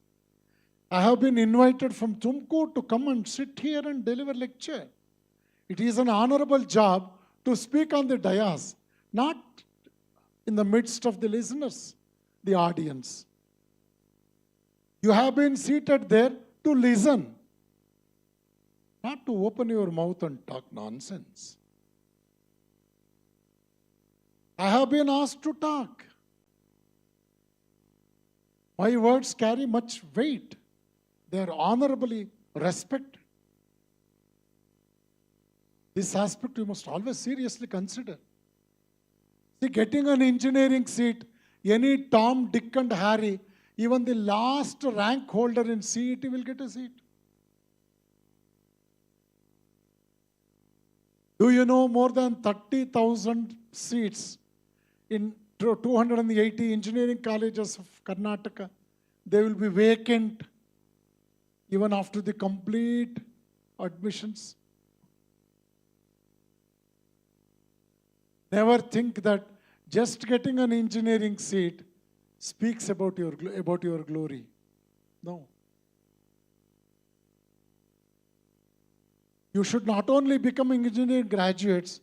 I have been invited from Tumkur to come and sit here and deliver lecture. It is an honorable job to speak on the dais, not in the midst of the listeners, the audience. You have been seated there to listen, not to open your mouth and talk nonsense. I have been asked to talk. My words carry much weight. They are honorably respected. This aspect you must always seriously consider. See, getting an engineering seat, any Tom, Dick and Harry, even the last rank holder in CET will get a seat. Do you know more than 30,000 seats in 280 engineering colleges of Karnataka? They will be vacant even after the complete admissions. Never think that just getting an engineering seat speaks about your glory. No. You should not only become engineering graduates,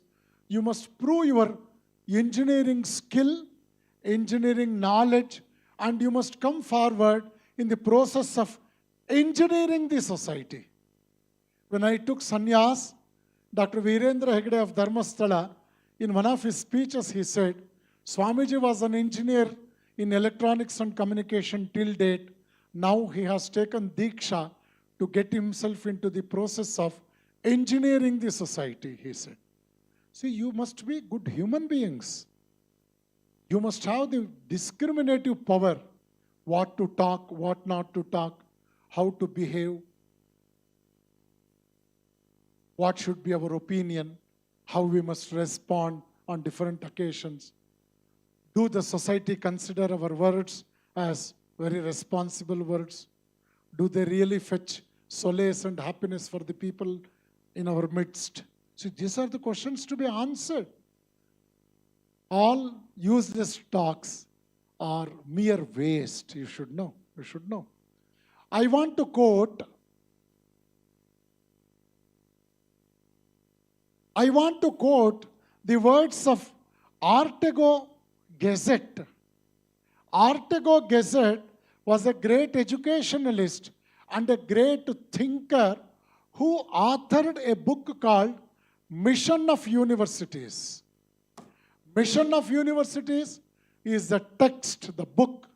you must prove your engineering skill, engineering knowledge, and you must come forward in the process of engineering the society. When I took sannyas, Dr. Virendra Hegde of Dharmasthala, in one of his speeches, he said, Swamiji was an engineer in electronics and communication till date. Now he has taken Diksha to get himself into the process of engineering the society, he said. See, you must be good human beings. You must have the discriminative power, what to talk, what not to talk, how to behave, what should be our opinion, how we must respond on different occasions. Do the society consider our words as very responsible words? Do they really fetch solace and happiness for the people in our midst? See, these are the questions to be answered. All useless talks are mere waste. You should know. You should know. I want to quote the words of Ortego Gasset. Ortego Gasset was a great educationalist and a great thinker who authored a book called Mission of Universities. Mission of Universities is the text, the book,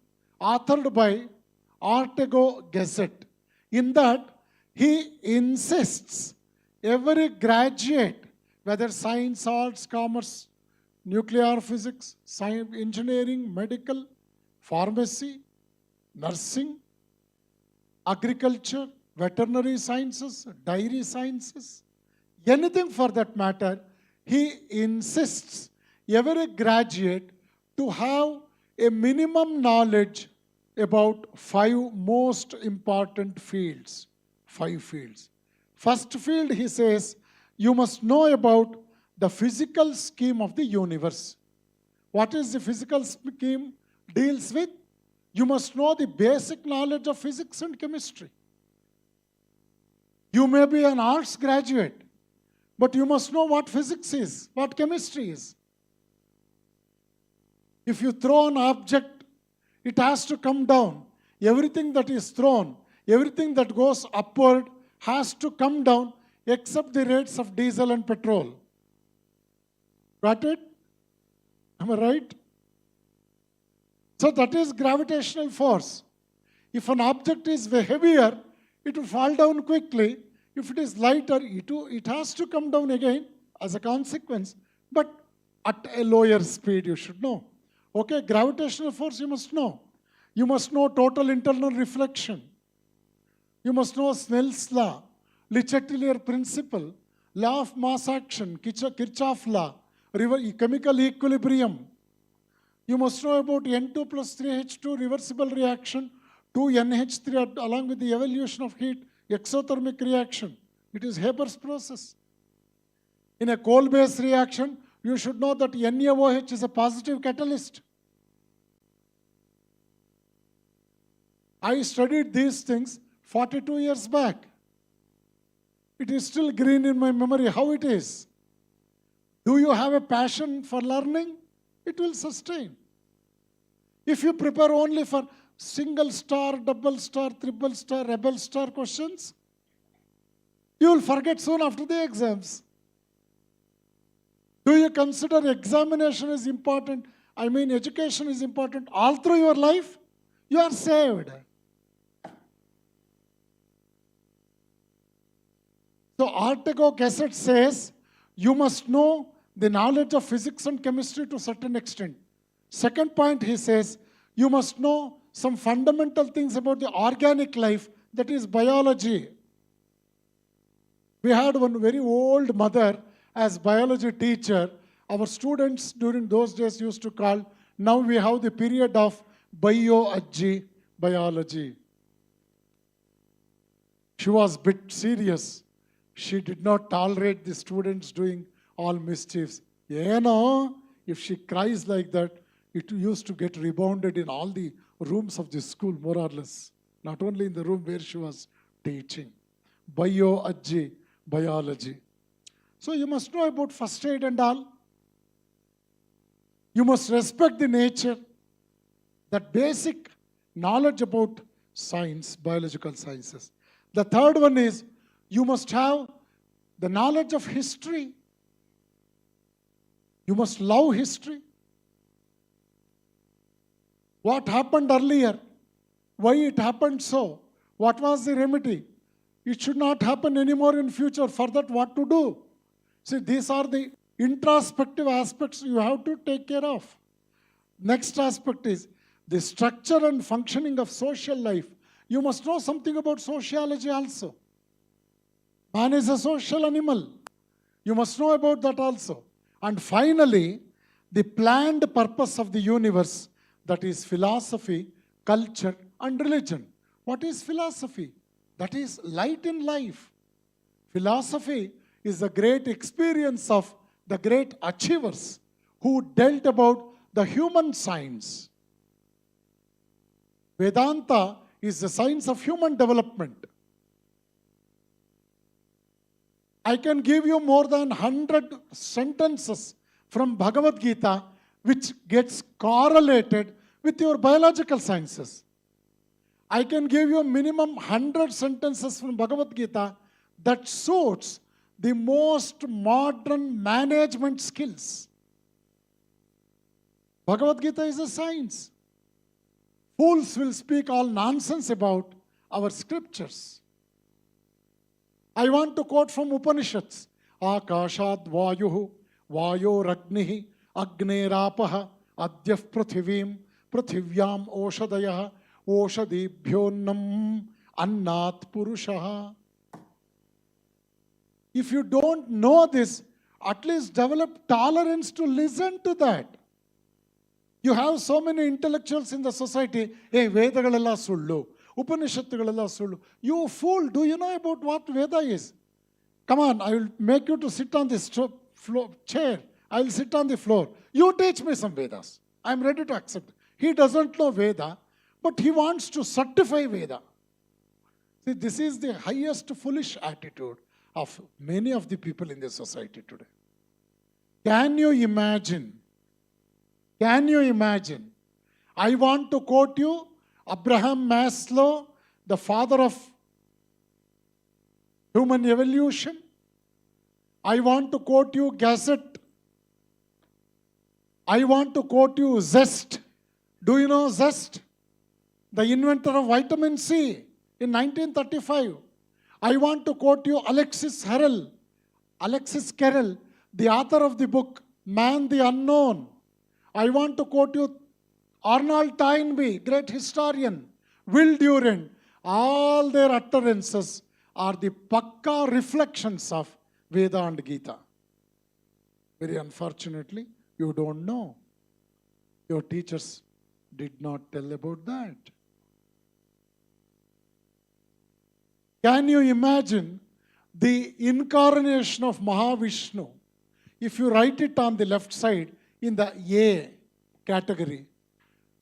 authored by Ortego Gasset. In that, he insists every graduate, whether science, arts, commerce, nuclear physics, science, engineering, medical, pharmacy, nursing, agriculture, veterinary sciences, dairy sciences, anything for that matter, he insists every graduate to have a minimum knowledge about 5 most important fields. 5 fields. First field, he says, you must know about the physical scheme of the universe. What is the physical scheme deals with? You must know the basic knowledge of physics and chemistry. You may be an arts graduate, but you must know what physics is, what chemistry is. If you throw an object, it has to come down. Everything that is thrown, everything that goes upward has to come down except the rates of diesel and petrol. Got it? Am I right? So that is gravitational force. If an object is heavier, it will fall down quickly. If it is lighter, it has to come down again as a consequence, but at a lower speed, you should know. Okay, gravitational force you must know. You must know total internal reflection. You must know Snell's law, Le Chatelier principle, law of mass action, Kirchhoff law, chemical equilibrium. You must know about N2 plus 3H2 reversible reaction, 2NH3 along with the evolution of heat, exothermic reaction. It is Haber's process. In a coal-based reaction, you should know that NaOH is a positive catalyst. I studied these things 42 years back. It is still green in my memory how it is. Do you have a passion for learning? It will sustain. If you prepare only for single star, double star, triple star, rebel star questions, you will forget soon after the exams. Do you consider examination is important? I mean, education is important all through your life? You are saved. So Ortego Gasset says, you must know the knowledge of physics and chemistry to a certain extent. Second point, he says, you must know some fundamental things about the organic life, that is biology. We had one very old mother as biology teacher. Our students during those days used to call, now we have the period of bio-ajji, biology. She was a bit serious. She did not tolerate the students doing all mischiefs. You know, if she cries like that, it used to get rebounded in all the rooms of the school, more or less. Not only in the room where she was teaching. Bio-ajji, biology. So you must know about first aid and all. You must respect the nature. That basic knowledge about science, biological sciences. The third one is, you must have the knowledge of history. You must love history. What happened earlier? Why it happened so? What was the remedy? It should not happen anymore in future. For that, what to do? See, these are the introspective aspects you have to take care of. Next aspect is the structure and functioning of social life. You must know something about sociology also. Man is a social animal. You must know about that also. And finally, the planned purpose of the universe, that is philosophy, culture, and religion. What is philosophy? That is light in life. Philosophy is the great experience of the great achievers who dealt about the human science. Vedanta is the science of human development. I can give you more than 100 sentences from Bhagavad Gita which gets correlated with your biological sciences. I can give you minimum 100 sentences from Bhagavad Gita that suits the most modern management skills. Bhagavad Gita is a science. Fools will speak all nonsense about our scriptures. I want to quote from Upanishads. Akashad vayuhu, vayoragnihi, agnerapah, adyaf prithivim, prithivyam oshadayah, oshadibhyonnam, annat purushaha. If you don't know this, at least develop tolerance to listen to that. You have so many intellectuals in the society, hey, Vedagalella sullu, Upanishatugalella sullu. You fool, do you know about what Veda is? Come on, I will make you to sit on this chair. I will sit on the floor. You teach me some Vedas. I am ready to accept. He doesn't know Veda, but he wants to certify Veda. See, this is the highest foolish attitude of many of the people in the society today. Can you imagine? Can you imagine? I want to quote you Abraham Maslow, the father of human evolution. I want to quote you Gazette. I want to quote you Zest. Do you know Zest? The inventor of vitamin C in 1935. I want to quote you Alexis Carrel, the author of the book Man the Unknown. I want to quote you Arnold Toynbee, great historian, Will Durant. All their utterances are the pakka reflections of Veda and Gita. Very unfortunately, you don't know. Your teachers did not tell about that. Can you imagine the incarnation of Mahavishnu? If you write it on the left side in the A category,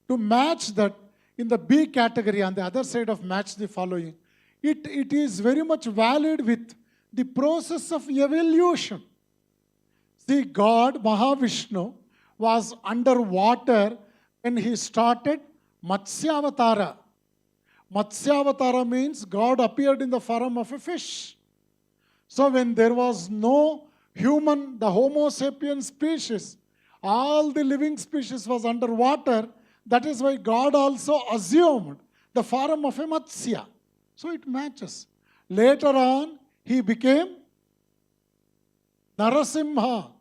to match that in the B category on the other side of match the following, it is very much valid with the process of evolution. See, God, Mahavishnu, was underwater when he started Matsyavatara. Matsyavatara means God appeared in the form of a fish. So when there was no human, the Homo sapien species, all the living species was underwater. That is why God also assumed the form of a Matsya. So it matches. Later on, he became Narasimha.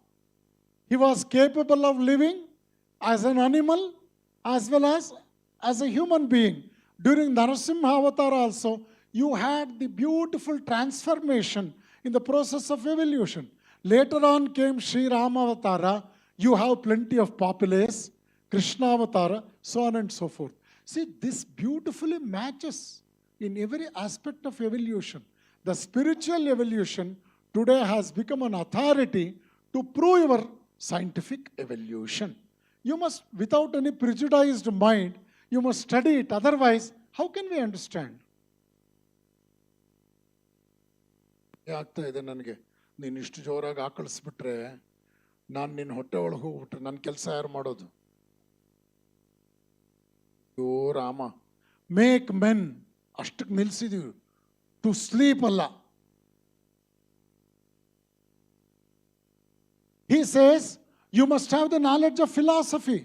He was capable of living as an animal as well as a human being. During Narasimha Avatar also, you had the beautiful transformation in the process of evolution. Later on came Sri Rama Avatara. You have plenty of populace, Krishna Avatara, so on and so forth. See, this beautifully matches in every aspect of evolution. The spiritual evolution today has become an authority to prove your scientific evolution. You must, without any prejudiced mind, you must study it. Otherwise, how can we understand? ಆಗ್ತಾ ಇದೆ ನನಗೆ ನೀನು ಇಷ್ಟು ಜೋರಾಗಿ ಆಕಳಿಸ್ಬಿಟ್ರೆ ನಾನು ನಿನ್ನ ಹೊಟ್ಟೆ ಒಳಗೆ ಹೋಗ್ಬಿಟ್ರೆ ನನ್ನ ಕೆಲಸ ಯಾರು ಮಾಡೋದು? ಯೋ ರಾಮ, ಮೇಕ್ ಮೆನ್ ಅಷ್ಟಕ್ಕೆ ನಿಲ್ಲಿಸಿದೀವಿ, ಟು ಸ್ಲೀಪ್ ಅಲ್ಲ. He says, you must have the knowledge of philosophy.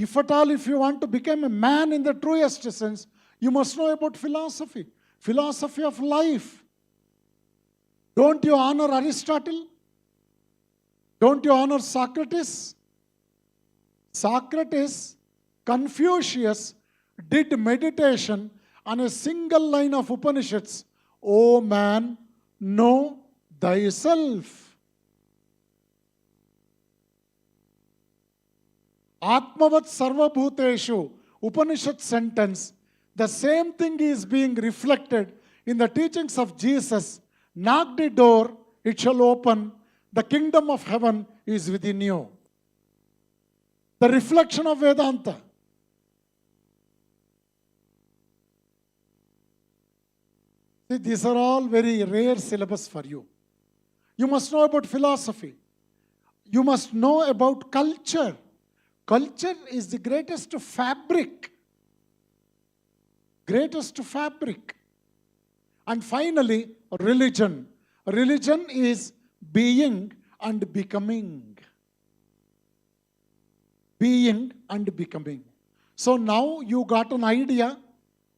If at all, if you want to become a man in the truest sense, you must know about philosophy. Philosophy of life. Don't you honor Aristotle? Don't you honor Socrates? Socrates, Confucius did meditation on a single line of Upanishads. O man, know thyself. Atmavat sarva bhuteshu, Upanishad sentence, The same thing is being reflected in the teachings of Jesus. Knock the door, it shall open. The kingdom of heaven is within you. The reflection of Vedanta. See, these are all very rare syllabus for you. You must know about philosophy. You must know about culture. Culture is the greatest fabric. Greatest fabric. And finally, religion. Religion is being and becoming. Being and becoming. So now you got an idea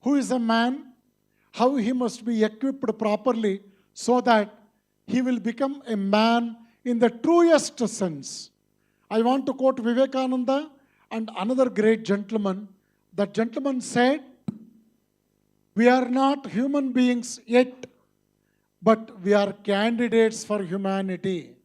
who is a man, how he must be equipped properly so that he will become a man in the truest sense. I want to quote Vivekananda and another great gentleman. That gentleman said, "We are not human beings yet, but we are candidates for humanity."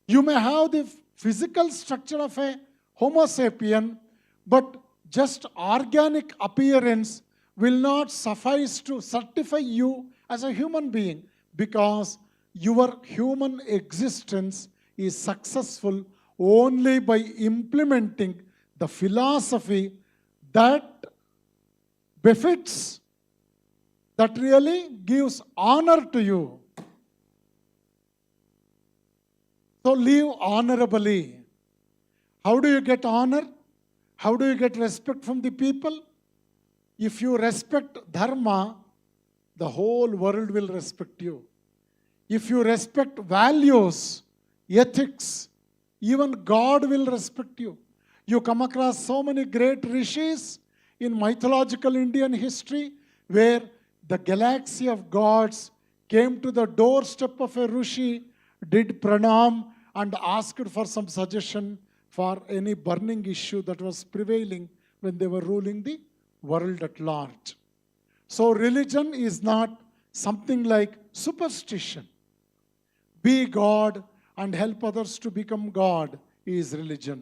You may have the physical structure of a Homo sapien, but just organic appearance will not suffice to certify you as a human being, because your human existence is successful only by implementing the philosophy that befits, that really gives honor to you. So live honorably. How do you get honor? How do you get respect from the people? If you respect dharma, the whole world will respect you. If you respect values, ethics, even God will respect you. You come across so many great rishis in mythological Indian history where the galaxy of gods came to the doorstep of a rishi, did pranam and asked for some suggestion for any burning issue that was prevailing when they were ruling the world at large. So religion is not something like superstition. Be God and help others to become God is religion.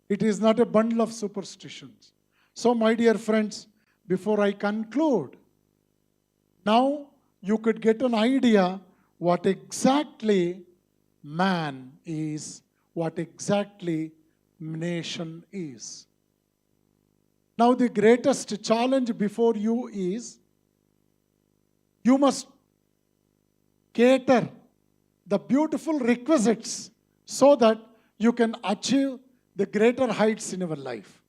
It is not a bundle of superstitions. So my dear friends, before I conclude, now you could get an idea what exactly man is, what exactly nation is. Now the greatest challenge before you is, you must cater the beautiful requisites so that you can achieve the greater heights in your life.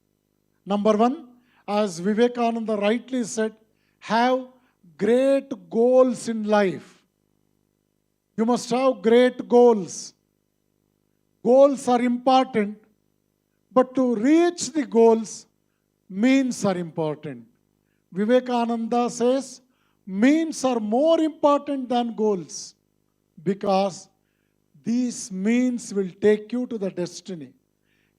Number one, as Vivekananda rightly said, have great goals in life. You must have great goals. Goals are important, but to reach the goals, means are important. Vivekananda says, means are more important than goals, because these means will take you to the destiny.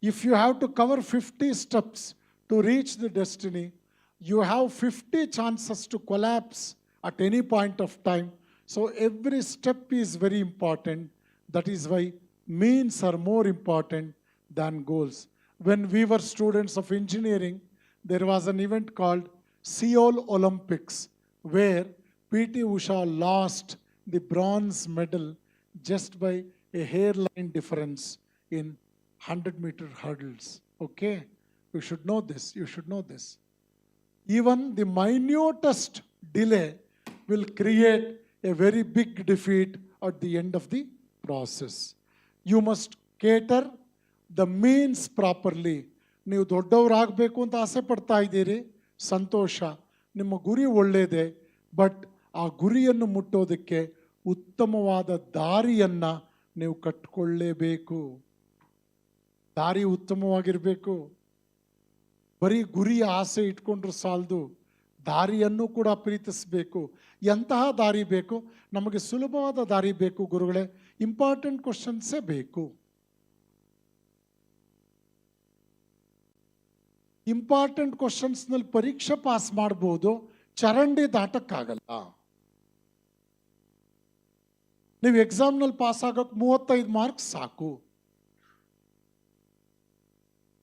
If you have to cover 50 steps to reach the destiny, you have 50 chances to collapse at any point of time. So every step is very important. That is why means are more important than goals. When we were students of engineering, there was an event called Seoul Olympics, where P.T. Usha lost the bronze medal just by a hairline difference in 100-meter hurdles. Okay? You should know this. You should know this. Even the minutest delay will create a very big defeat at the end of the process. You must cater the means properly. ನೀವು ದೊಡ್ಡವರಾಗಬೇಕು ಅಂತ ಆಸೆ ಪಡ್ತಾ ಇದ್ದೀರಿ, ಸಂತೋಷ, ನಿಮ್ಮ ಗುರಿ ಒಳ್ಳೆಯದೇ, but ಆ ಗುರಿಯನ್ನು ಮುಟ್ಟೋದಕ್ಕೆ ಉತ್ತಮವಾದ ದಾರಿಯನ್ನು ನೀವು ಕಟ್ಟಿಕೊಳ್ಳೇಬೇಕು. ದಾರಿ ಉತ್ತಮವಾಗಿರಬೇಕು. ಬರೀ ಗುರಿಯ ಆಸೆ ಇಟ್ಕೊಂಡ್ರು ಸಾಲದು, ದಾರಿಯನ್ನು ಕೂಡ ಪ್ರೀತಿಸಬೇಕು. ಎಂತಹ ದಾರಿ ಬೇಕು? ನಮಗೆ ಸುಲಭವಾದ ದಾರಿ ಬೇಕು ಗುರುಗಳೇ. ಇಂಪಾರ್ಟೆಂಟ್ ಕ್ವಶನ್ಸೇ ಬೇಕು. ಇಂಪಾರ್ಟೆಂಟ್ ಕ್ವಶನ್ಸ್ನಲ್ಲಿ ಪರೀಕ್ಷೆ ಪಾಸ್ ಮಾಡ್ಬೋದು, ಚರಂಡಿ ದಾಟಕ್ಕಾಗಲ್ಲ. ನೀವು ಎಕ್ಸಾಮ್ನಲ್ಲಿ ಪಾಸ್ ಆಗೋಕ್ಕೆ 35 ಮಾರ್ಕ್ಸ್ ಸಾಕು.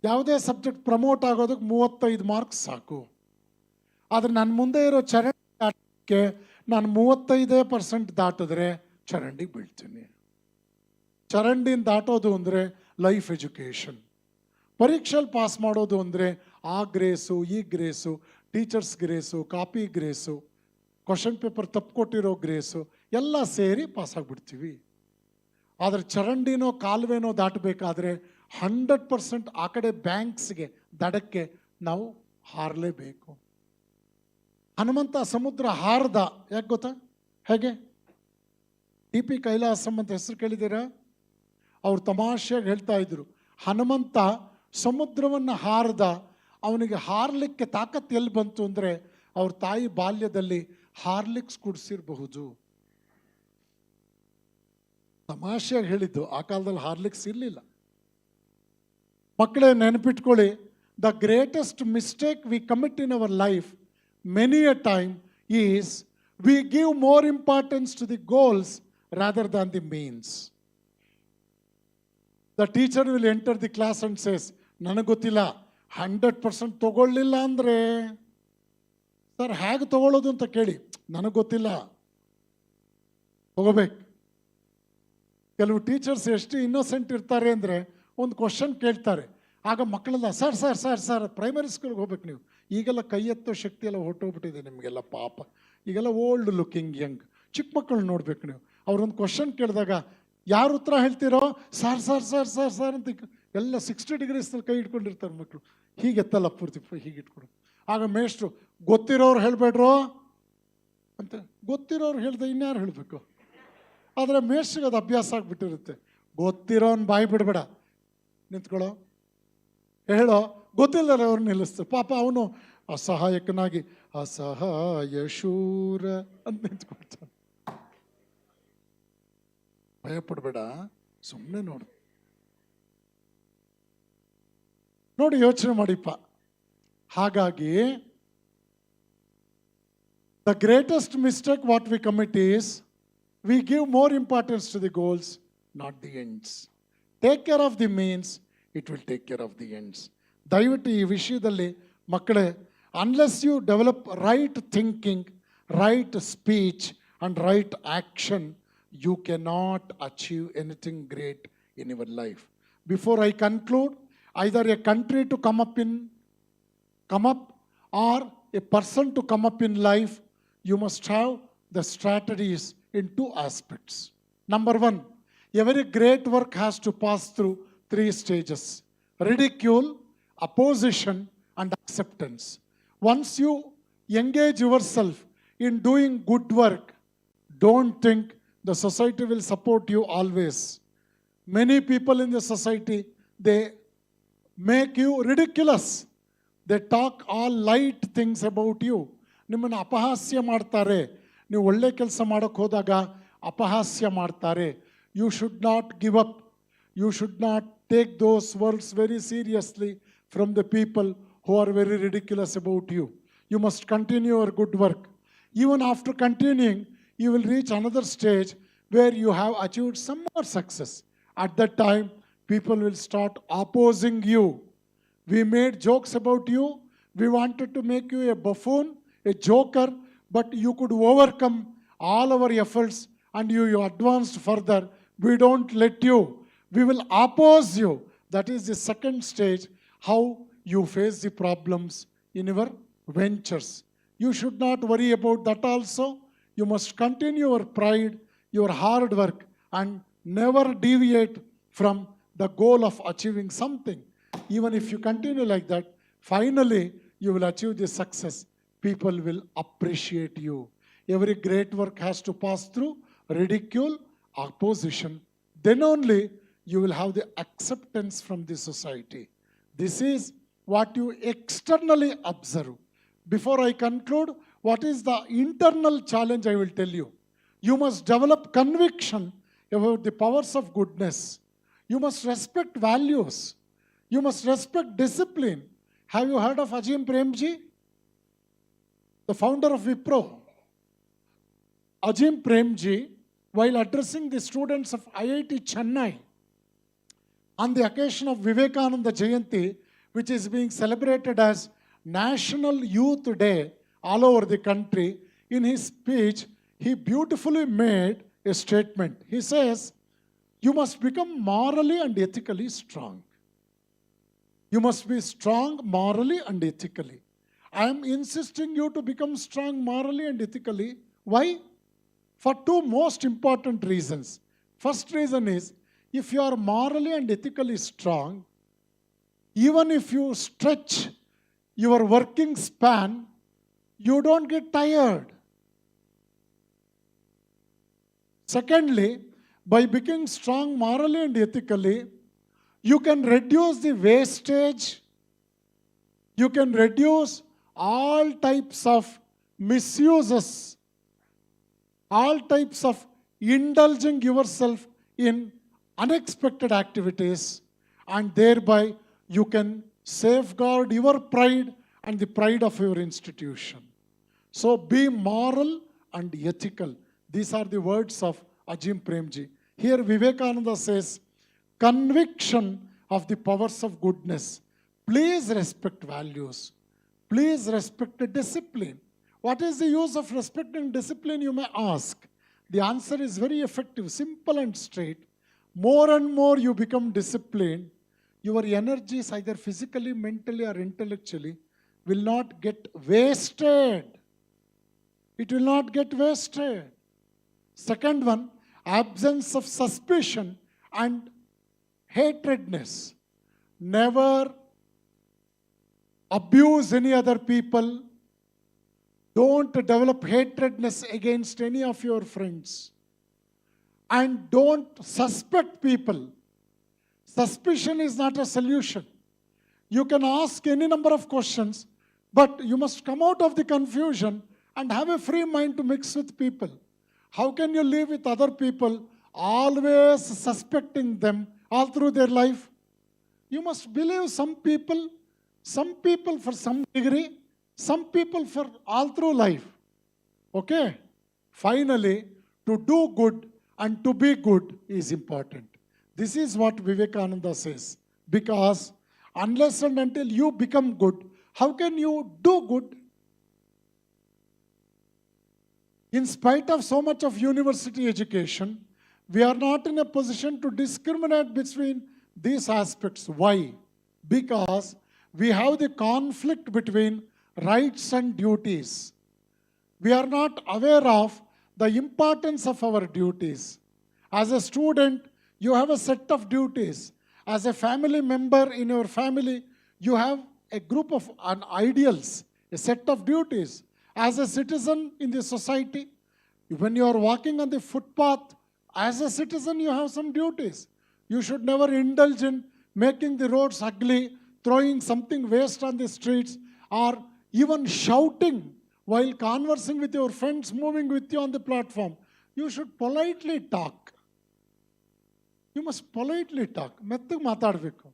ಯಾವುದೇ ಸಬ್ಜೆಕ್ಟ್ ಪ್ರಮೋಟ್ ಆಗೋದಕ್ಕೆ 35 ಮಾರ್ಕ್ಸ್ ಸಾಕು. ಆದರೆ ನನ್ನ ಮುಂದೆ ಇರೋ ಚರಂಡಿ ದಾಟಕ್ಕೆ ನಾನು 35% ದಾಟಿದ್ರೆ ಚರಂಡಿಗೆ ಬೀಳ್ತೀನಿ. ಚರಂಡಿನ ದಾಟೋದು ಅಂದರೆ ಲೈಫ್ ಎಜುಕೇಷನ್. ಪರೀಕ್ಷೆಯಲ್ಲಿ ಪಾಸ್ ಮಾಡೋದು ಅಂದರೆ ಆ ಗ್ರೇಸು, ಈ ಗ್ರೇಸು, ಟೀಚರ್ಸ್ ಗ್ರೇಸು, ಕಾಪಿ ಗ್ರೇಸು, ಕ್ವಶನ್ ಪೇಪರ್ ತಪ್ಪು ಕೊಟ್ಟಿರೋ ಗ್ರೇಸು ಎಲ್ಲ ಸೇರಿ ಪಾಸ್ ಆಗಿಬಿಡ್ತೀವಿ. ಆದರೆ ಚರಂಡಿನೋ ಕಾಲುವೆನೋ ದಾಟಬೇಕಾದ್ರೆ 100% ಆ ಕಡೆ ಬ್ಯಾಂಕ್ಸ್ಗೆ ದಡಕ್ಕೆ ನಾವು ಹಾರಲೇಬೇಕು. ಹನುಮಂತ ಸಮುದ್ರ ಹಾರ್ದ, ಯಾಕೆ ಗೊತ್ತಾ? ಹೇಗೆ? ಟಿ ಪಿ ಕೈಲಾಸಂ ಅಂತ ಹೆಸರು ಕೇಳಿದ್ದೀರಾ? ಅವ್ರು ತಮಾಷೆಯಾಗಿ ಹೇಳ್ತಾ ಇದ್ರು, ಹನುಮಂತ ಸಮುದ್ರವನ್ನು ಹಾರ್ದ, ಅವನಿಗೆ ಹಾರಲಿಕ್ಕೆ ತಾಕತ್ತು ಎಲ್ಲಿ ಬಂತು ಅಂದರೆ ಅವ್ರ ತಾಯಿ ಬಾಲ್ಯದಲ್ಲಿ ಹಾರ್ಲಿಕ್ಸ್ ಕುಡಿಸಿರಬಹುದು. ತಮಾಷೆಯಾಗಿ ಹೇಳಿದ್ದು, ಆ ಕಾಲದಲ್ಲಿ ಹಾರ್ಲಿಕ್ಸ್ ಇರಲಿಲ್ಲ. ಮಕ್ಕಳೇ ನೆನಪಿಟ್ಕೊಳ್ಳಿ, the greatest mistake we commit in our life many a time is we give more importance to the goals rather than the means. The teacher will enter the class and says, ನನಗೆ ಗೊತ್ತಿಲ್ಲ, 100% ತಗೊಳ್ಳಿಲ್ಲ ಅಂದರೆ, sir ಹೇಗೆ ತಗೊಳ್ಳೋದು ಅಂತ ಕೇಳಿ, ನನಗೆ ಗೊತ್ತಿಲ್ಲ, ತಗೋಬೇಕು. ಕೆಲವು ಟೀಚರ್ಸ್ ಎಷ್ಟು ಇನ್ನೋಸೆಂಟ್ ಇರ್ತಾರೆ ಅಂದರೆ ಒಂದು ಕ್ವಶನ್ ಕೇಳ್ತಾರೆ, ಆಗ ಮಕ್ಕಳೆಲ್ಲ sir sir sir sir primary ಸ್ಕೂಲ್ಗೆ ಹೋಗ್ಬೇಕು ನೀವು. ಈಗೆಲ್ಲ ಕೈ ಎತ್ತೋ ಶಕ್ತಿ ಎಲ್ಲ ಹೊರಟೋಗ್ಬಿಟ್ಟಿದೆ ನಿಮಗೆಲ್ಲ, ಪಾಪ. ಈಗೆಲ್ಲ ಓಲ್ಡ್ ಲುಕಿಂಗ್ ಯಂಗ್ ಚಿಕ್ಕ ಮಕ್ಕಳು ನೋಡ್ಬೇಕು ನೀವು. ಅವ್ರೊಂದು ಕ್ವಶನ್ ಕೇಳಿದಾಗ ಯಾರು ಉತ್ತರ ಹೇಳ್ತೀರೋ sir sir sir sir sir ಅಂತ ಎಲ್ಲ 60 ಡಿಗ್ರೀಸ್ನಲ್ಲಿ ಕೈ ಇಟ್ಕೊಂಡಿರ್ತಾರೆ ಮಕ್ಕಳು. ಹೀಗೆತ್ತಲ್ಲ ಪೂರ್ತಿ ಹೀಗೆ ಇಟ್ಕೊಂಡು. ಆಗ ಮೇಷ್ಟ್ರು ಗೊತ್ತಿರೋರು ಹೇಳಬೇಡ್ರೋ ಅಂತ, ಗೊತ್ತಿರೋರು ಹೇಳ್ದೆ ಇನ್ಯಾರು ಹೇಳಬೇಕು? ಆದರೆ ಮೇಷ್ಟ್ರಿಗೆ ಅದು ಅಭ್ಯಾಸ ಆಗಿಬಿಟ್ಟಿರುತ್ತೆ. ಗೊತ್ತಿರೋನ್ ಬಾಯಿ ಬಿಡಬೇಡ, ನಿಂತ್ಕೊಳ್ಳೋ, ಹೇಳೋ, ಗೊತ್ತಿಲ್ಲರ ಅವ್ರು ನಿಲ್ಲಿಸ್ತಾರೆ. ಪಾಪ ಅವನು ಅಸಹಾಯಕನಾಗಿ ಅಸಹಾಯ ಶೂರ ಅಂತ ನಿಂತ್ಕೊಳ್ತಾನೆ. ಭಯಪಡಬೇಡ, ಸುಮ್ಮನೆ ನೋಡು, ನೋಡಿ ಯೋಚನೆ ಮಾಡಿಪ್ಪ. ಹಾಗಾಗಿ the greatest mistake what we commit is we give more importance to the goals, not the ends. Take care of the means, it will take care of the ends. ದಯವಿಟ್ಟು ಈ ವಿಷಯದಲ್ಲಿ ಮಕ್ಕಳೇ, unless you develop right thinking, right speech and right action, you cannot achieve anything great in your life. Before I conclude, either a country to come up or a person to come up in life, you must have the strategies in 2 aspects. Number 1, every great work has to pass through 3 stages: ridicule, opposition, and acceptance. Once you engage yourself in doing good work, don't think the society will support you always. Many people in the society, they make you ridiculous. They talk all light things about you. ನಿಮ್ಮನ್ನು ಅಪಹಾಸ್ಯ ಮಾಡ್ತಾರೆ. ನೀವು ಒಳ್ಳೆ ಕೆಲಸ ಮಾಡೋಕ್ಕೆ ಹೋದಾಗ ಅಪಹಾಸ್ಯ ಮಾಡ್ತಾರೆ. You should not give up. You should not take those words very seriously from the people who are very ridiculous about you. You must continue your good work. Even after continuing, you will reach another stage where you have achieved some more success. At that time, people will start opposing you. We made jokes about you. We wanted to make you a buffoon, a joker, but you could overcome all our efforts and you advanced further. We don't let you. We will oppose you. That is the second stage, how you face the problems in your ventures. You should not worry about that also. You must continue your pride, your hard work, and never deviate from the goal of achieving something. Even if you continue like that, finally you will achieve the success. People will appreciate you. Every great work has to pass through ridicule, opposition. Then only you will have the acceptance from the society. This is what you externally observe. Before I conclude, what is the internal challenge I will tell you? You must develop conviction about the powers of goodness. You must respect values. You must respect discipline. Have you heard of Ajim Premji, the founder of Wipro? Ajim Premji, while addressing the students of IIT Chennai on the occasion of Vivekananda Jayanti, which is being celebrated as National Youth Day all over the country, in his speech, he beautifully made a statement. He says, you must become morally and ethically strong. You must be strong morally and ethically. I am insisting you to become strong morally and ethically. Why? For two most important reasons. First reason is, if you are morally and ethically strong, even if you stretch your working span, you don't get tired. Secondly, by becoming strong morally and ethically, you can reduce the wastage, you can reduce all types of misuses, all types of indulging yourself in unexpected activities, and thereby you can safeguard your pride and the pride of your institution. So be moral and ethical. These are the words of Ajim Premji. Here Vivekananda says, conviction of the powers of goodness. Please respect values. Please respect the discipline. What is the use of respecting discipline, you may ask? The answer is very effective, simple and straight. More and more you become disciplined, your energies, either physically, mentally, or intellectually, will not get wasted. It will not get wasted. Second one, absence of suspicion and hatredness. Never abuse any other people. Don't develop hatredness against any of your friends. And don't suspect people. Suspicion is not a solution. You can ask any number of questions, but you must come out of the confusion and have a free mind to mix with people. How can you live with other people always suspecting them all through their life? You must believe some people for some degree, some people for all through life. Okay? Finally, to do good and to be good is important. This is what Vivekananda says. Because unless and until you become good, how can you do good? In spite of so much of university education, we are not in a position to discriminate between these aspects. Why? Because we have the conflict between rights and duties. We are not aware of the importance of our duties. As a student, you have a set of duties. As a family member in your family, you have a group of ideals, a set of duties. As a citizen in the society, when you are walking on the footpath, as a citizen, you have some duties. You should never indulge in making the roads ugly, throwing something waste on the streets, or even shouting while conversing with your friends moving with you on the platform. You should politely talk. You must politely talk. ಮೆತ್ತಗೆ ಮಾತಾಡಬೇಕು.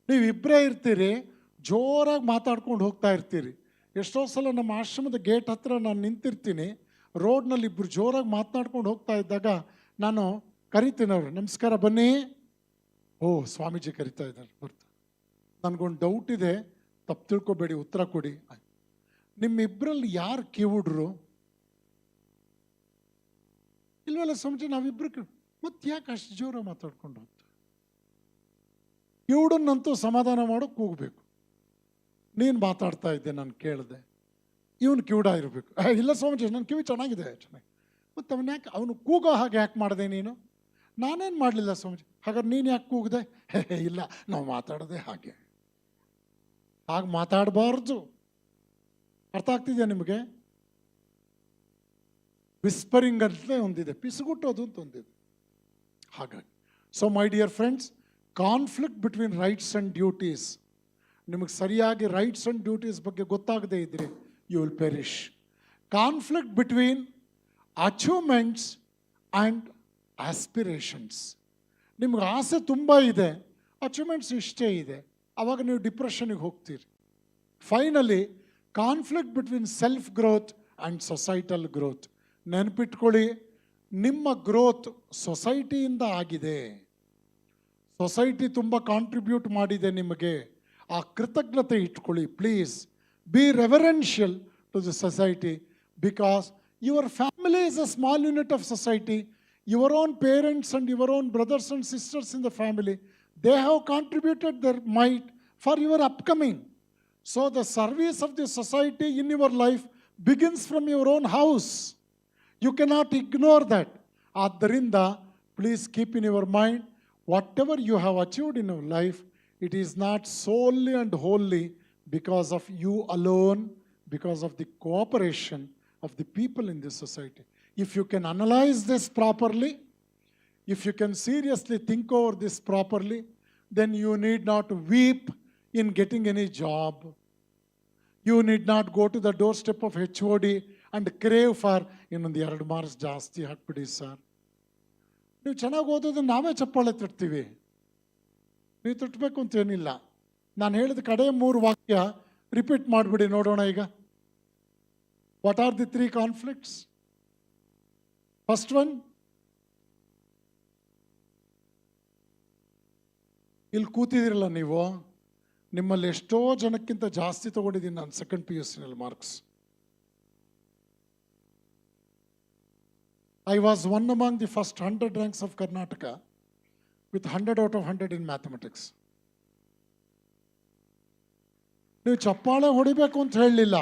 ನೀವಿಬ್ಬರೇ ಇರ್ತೀರಿ, ಜೋರಾಗಿ ಮಾತಾಡ್ಕೊಂಡು ಹೋಗ್ತಾ ಇರ್ತೀರಿ. ಎಷ್ಟೋ ಸಲ ನಮ್ಮ ಆಶ್ರಮದ ಗೇಟ್ ಹತ್ರ ನಾನು ನಿಂತಿರ್ತೀನಿ, ರೋಡ್ನಲ್ಲಿ ಇಬ್ಬರು ಜೋರಾಗಿ ಮಾತನಾಡ್ಕೊಂಡು ಹೋಗ್ತಾ ಇದ್ದಾಗ ನಾನು ಕರಿತೀನಿ ಅವರು, ನಮಸ್ಕಾರ ಬನ್ನಿ. ಓ ಸ್ವಾಮೀಜಿ ಕರಿತಾ ಇದ್ದಾರೆ, ಬರ್ತಾ. ನನಗೊಂದು ಡೌಟ್ ಇದೆ, ತಪ್ಪು ತಿಳ್ಕೊಬೇಡಿ, ಉತ್ತರ ಕೊಡಿ. ನಿಮ್ಮಿಬ್ಬರಲ್ಲಿ ಯಾರು ಕಿವುಡ್ರು? ಇಲ್ವಲ್ಲ ಸ್ವಾಮೀಜಿ, ನಾವಿಬ್ರು. ಮತ್ತೆ ಯಾಕೆ ಅಷ್ಟು ಜೋರ ಮಾತಾಡ್ಕೊಂಡು ಹೋಗ್ತಾರೆ? ಕಿವುಡನ್ನಂತೂ ಸಮಾಧಾನ ಮಾಡೋಕೆ ಹೋಗ್ಬೇಕು. ನೀನು ಮಾತಾಡ್ತಾ ಇದ್ದೆ, ನಾನು ಕೇಳಿದೆ, ಇವನು ಕಿವುಡ ಇರಬೇಕು. ಇಲ್ಲ ಸ್ವಾಮೀಜಿ, ನನ್ನ ಕಿವಿ ಚೆನ್ನಾಗಿದೆ, ಚೆನ್ನಾಗಿ. ಮತ್ತು ಅವನು ಯಾಕೆ, ಅವನು ಕೂಗೋ ಹಾಗೆ ಯಾಕೆ ಮಾಡಿದೆ ನೀನು? ನಾನೇನು ಮಾಡಲಿಲ್ಲ ಸ್ವಾಮೀಜಿ. ಹಾಗಾದ್ರೆ ನೀನು ಯಾಕೆ ಕೂಗಿದೆ? ಇಲ್ಲ, ನಾವು ಮಾತಾಡೋದೆ ಹಾಗೆ. ಹಾಗೆ ಮಾತಾಡಬಾರ್ದು. ಅರ್ಥ ಆಗ್ತಿದೆಯಾ ನಿಮಗೆ? ವಿಸ್ಪರಿಂಗ್ ಅಂತಲೇ ಒಂದಿದೆ, ಪಿಸುಗುಟ್ಟೋದು ಅಂತ ಒಂದಿದೆ. ಹಾಗಾಗಿ so my dear friends, conflict between rights and duties. ನಿಮಗೆ ಸರಿಯಾಗಿ ರೈಟ್ಸ್ ಆ್ಯಂಡ್ ಡ್ಯೂಟೀಸ್ ಬಗ್ಗೆ ಗೊತ್ತಾಗದೇ ಇದ್ದರೆ you will perish. Conflict between achievements and aspirations. ನಿಮ್ಗೆ ಆಸೆ ತುಂಬ ಇದೆ, ಅಚೀವ್ಮೆಂಟ್ಸ್ ಇಷ್ಟೇ ಇದೆ, ಆವಾಗ ನೀವು ಡಿಪ್ರೆಷನಿಗೆ ಹೋಗ್ತೀರಿ. Finally conflict between self growth and societal growth. ನೆನಪಿಟ್ಕೊಳ್ಳಿ, ನಿಮ್ಮ ಗ್ರೋತ್ ಸೊಸೈಟಿಯಿಂದ ಆಗಿದೆ. ಸೊಸೈಟಿ ತುಂಬ ಕಾಂಟ್ರಿಬ್ಯೂಟ್ ಮಾಡಿದೆ ನಿಮಗೆ. ಆ ಕೃತಜ್ಞತೆ ಇಟ್ಕೊಳ್ಳಿ please. Be reverential to the society because your family is a small unit of society. Your own parents and your own brothers and sisters in the family, they have contributed their might for your upcoming. So the service of the society in your life begins from your own house. You cannot ignore that. ಆದ್ದರಿಂದ please keep in your mind, whatever you have achieved in your life, it is not solely and wholly because of you alone, because of the cooperation of the people in this society. If you can analyze this properly, if you can seriously think over this properly, then you need not weep in getting any job. You need not go to the doorstep of HOD and crave for ಇನ್ನೊಂದು 2 marks ಜಾಸ್ತಿ ಹಾಕ್ಬಿಡಿ sir. ನೀವು ಚೆನ್ನಾಗಿ ಓದೋದು ನಾವೇ ಚಪ್ಪಾಳೆ ತಟ್ತೀವಿ, ನೀವು ತಟ್ಟಬೇಕು ಅಂತೇನಿಲ್ಲ. ನಾನು ಹೇಳಿದ ಕಡೆ 3 ವಾಕ್ಯ ರಿಪೀಟ್ ಮಾಡಿಬಿಡಿ ನೋಡೋಣ ಈಗ. What are the 3 conflicts? First one, ಇಲ್ಲಿ ಕೂತಿದ್ದೀರಲ್ಲ ನೀವು, ನಿಮ್ಮಲ್ಲಿ ಎಷ್ಟೋ ಜನಕ್ಕಿಂತ ಜಾಸ್ತಿ ತಗೊಂಡಿದ್ದೀನಿ ನಾನು second PUC marks. I was one among the first 100 ranks of Karnataka with 100 out of 100 in mathematics. ನೀವು ಚಪ್ಪಾಳೆ ಹೊಡಿಬೇಕು ಅಂತ ಹೇಳಲಿಲ್ಲ,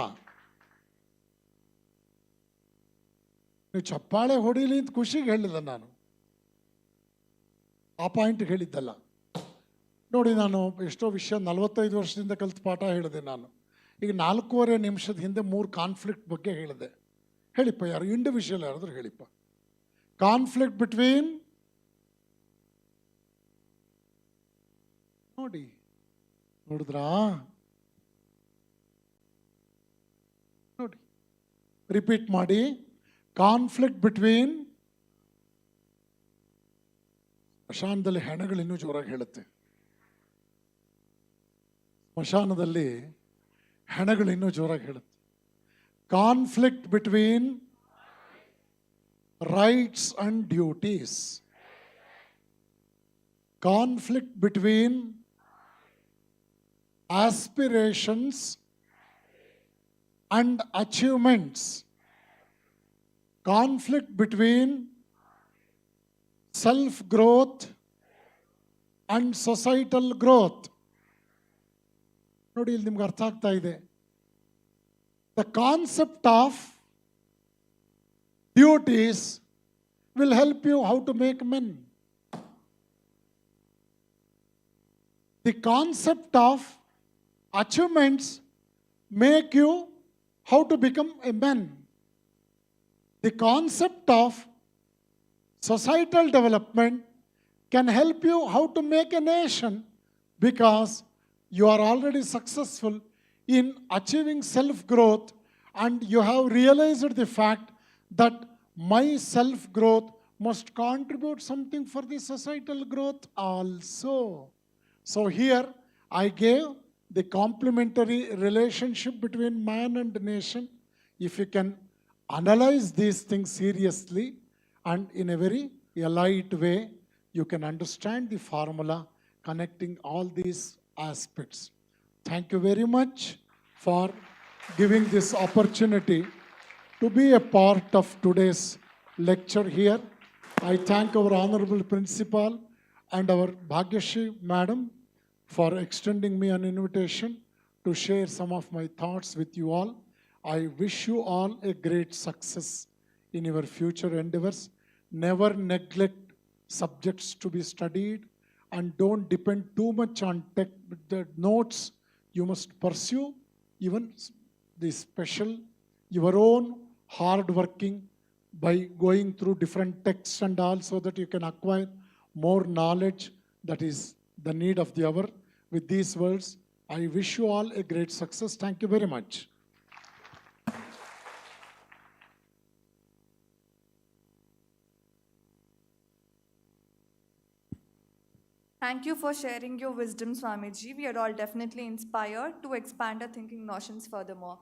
ನೀವು ಚಪ್ಪಾಳೆ ಹೊಡಿಲಿ ಅಂತ ಖುಷಿಗೆ ಹೇಳಿಲ್ಲ, ನಾನು ಆ ಪಾಯಿಂಟ್ಗೆ ಹೇಳಿದ್ದಲ್ಲ. ನೋಡಿ, ನಾನು ಎಷ್ಟೋ ವಿಷಯ 45 ವರ್ಷದಿಂದ ಕಲಿತ ಪಾಠ ಹೇಳಿದೆ. ನಾನು ಈಗ 4.5 ನಿಮಿಷದ ಹಿಂದೆ 3 ಕಾನ್ಫ್ಲಿಕ್ಟ್ ಬಗ್ಗೆ ಹೇಳಿದೆ. ಹೇಳಿಪ್ಪ, ಯಾರು ಇಂಡಿವಿಜುವಲ್ ಯಾರಾದರೂ ಹೇಳಿಪ್ಪ. ಕಾನ್ಫ್ಲಿಕ್ಟ್ ಬಿಟ್ವೀನ್, ನೋಡಿದ್ರಾ? ನೋಡಿ, ರಿಪೀಟ್ ಮಾಡಿ. ಕಾನ್ಫ್ಲಿಕ್ಟ್ ಬಿಟ್ವೀನ್, ಸ್ಮಶಾನದಲ್ಲಿ ಹೆಣಗಳು ಇನ್ನೂ ಜೋರಾಗಿ ಹೇಳುತ್ತೆ. ಸ್ಮಶಾನದಲ್ಲಿ ಹೆಣಗಳು ಇನ್ನೂ ಜೋರಾಗಿ ಹೇಳುತ್ತೆ. Conflict between rights and duties. Conflict between aspirations and achievements. Conflict between self-growth and societal growth. ನೋಡಿ, ಇಲ್ಲಿ ನಿಮ್ಗೆ ಅರ್ಥ ಆಗ್ತಾ ಇದೆ. The concept of duties will help you how to make men. The concept of achievements make you how to become a man. The concept of societal development can help you how to make a nation, because you are already successful in achieving self-growth and you have realized the fact that my self-growth must contribute something for the societal growth also. So here I gave the complementary relationship between man and nation. If you can analyze these things seriously and in a very light way, you can understand the formula connecting all these aspects. Thank you very much for giving this opportunity to be a part of today's lecture here. I thank our Honorable Principal and our Bhagyashri Madam for extending me an invitation to share some of my thoughts with you all. I wish you all a great success in your future endeavors. Never neglect subjects to be studied and don't depend too much on the notes. You must pursue even the special, your own hard working by going through different texts and all, so that you can acquire more knowledge. That is the need of the hour. With these words, I wish you all a great success. Thank you very much. Thank you for sharing your wisdom, Swamiji. We are all definitely inspired to expand our thinking notions furthermore.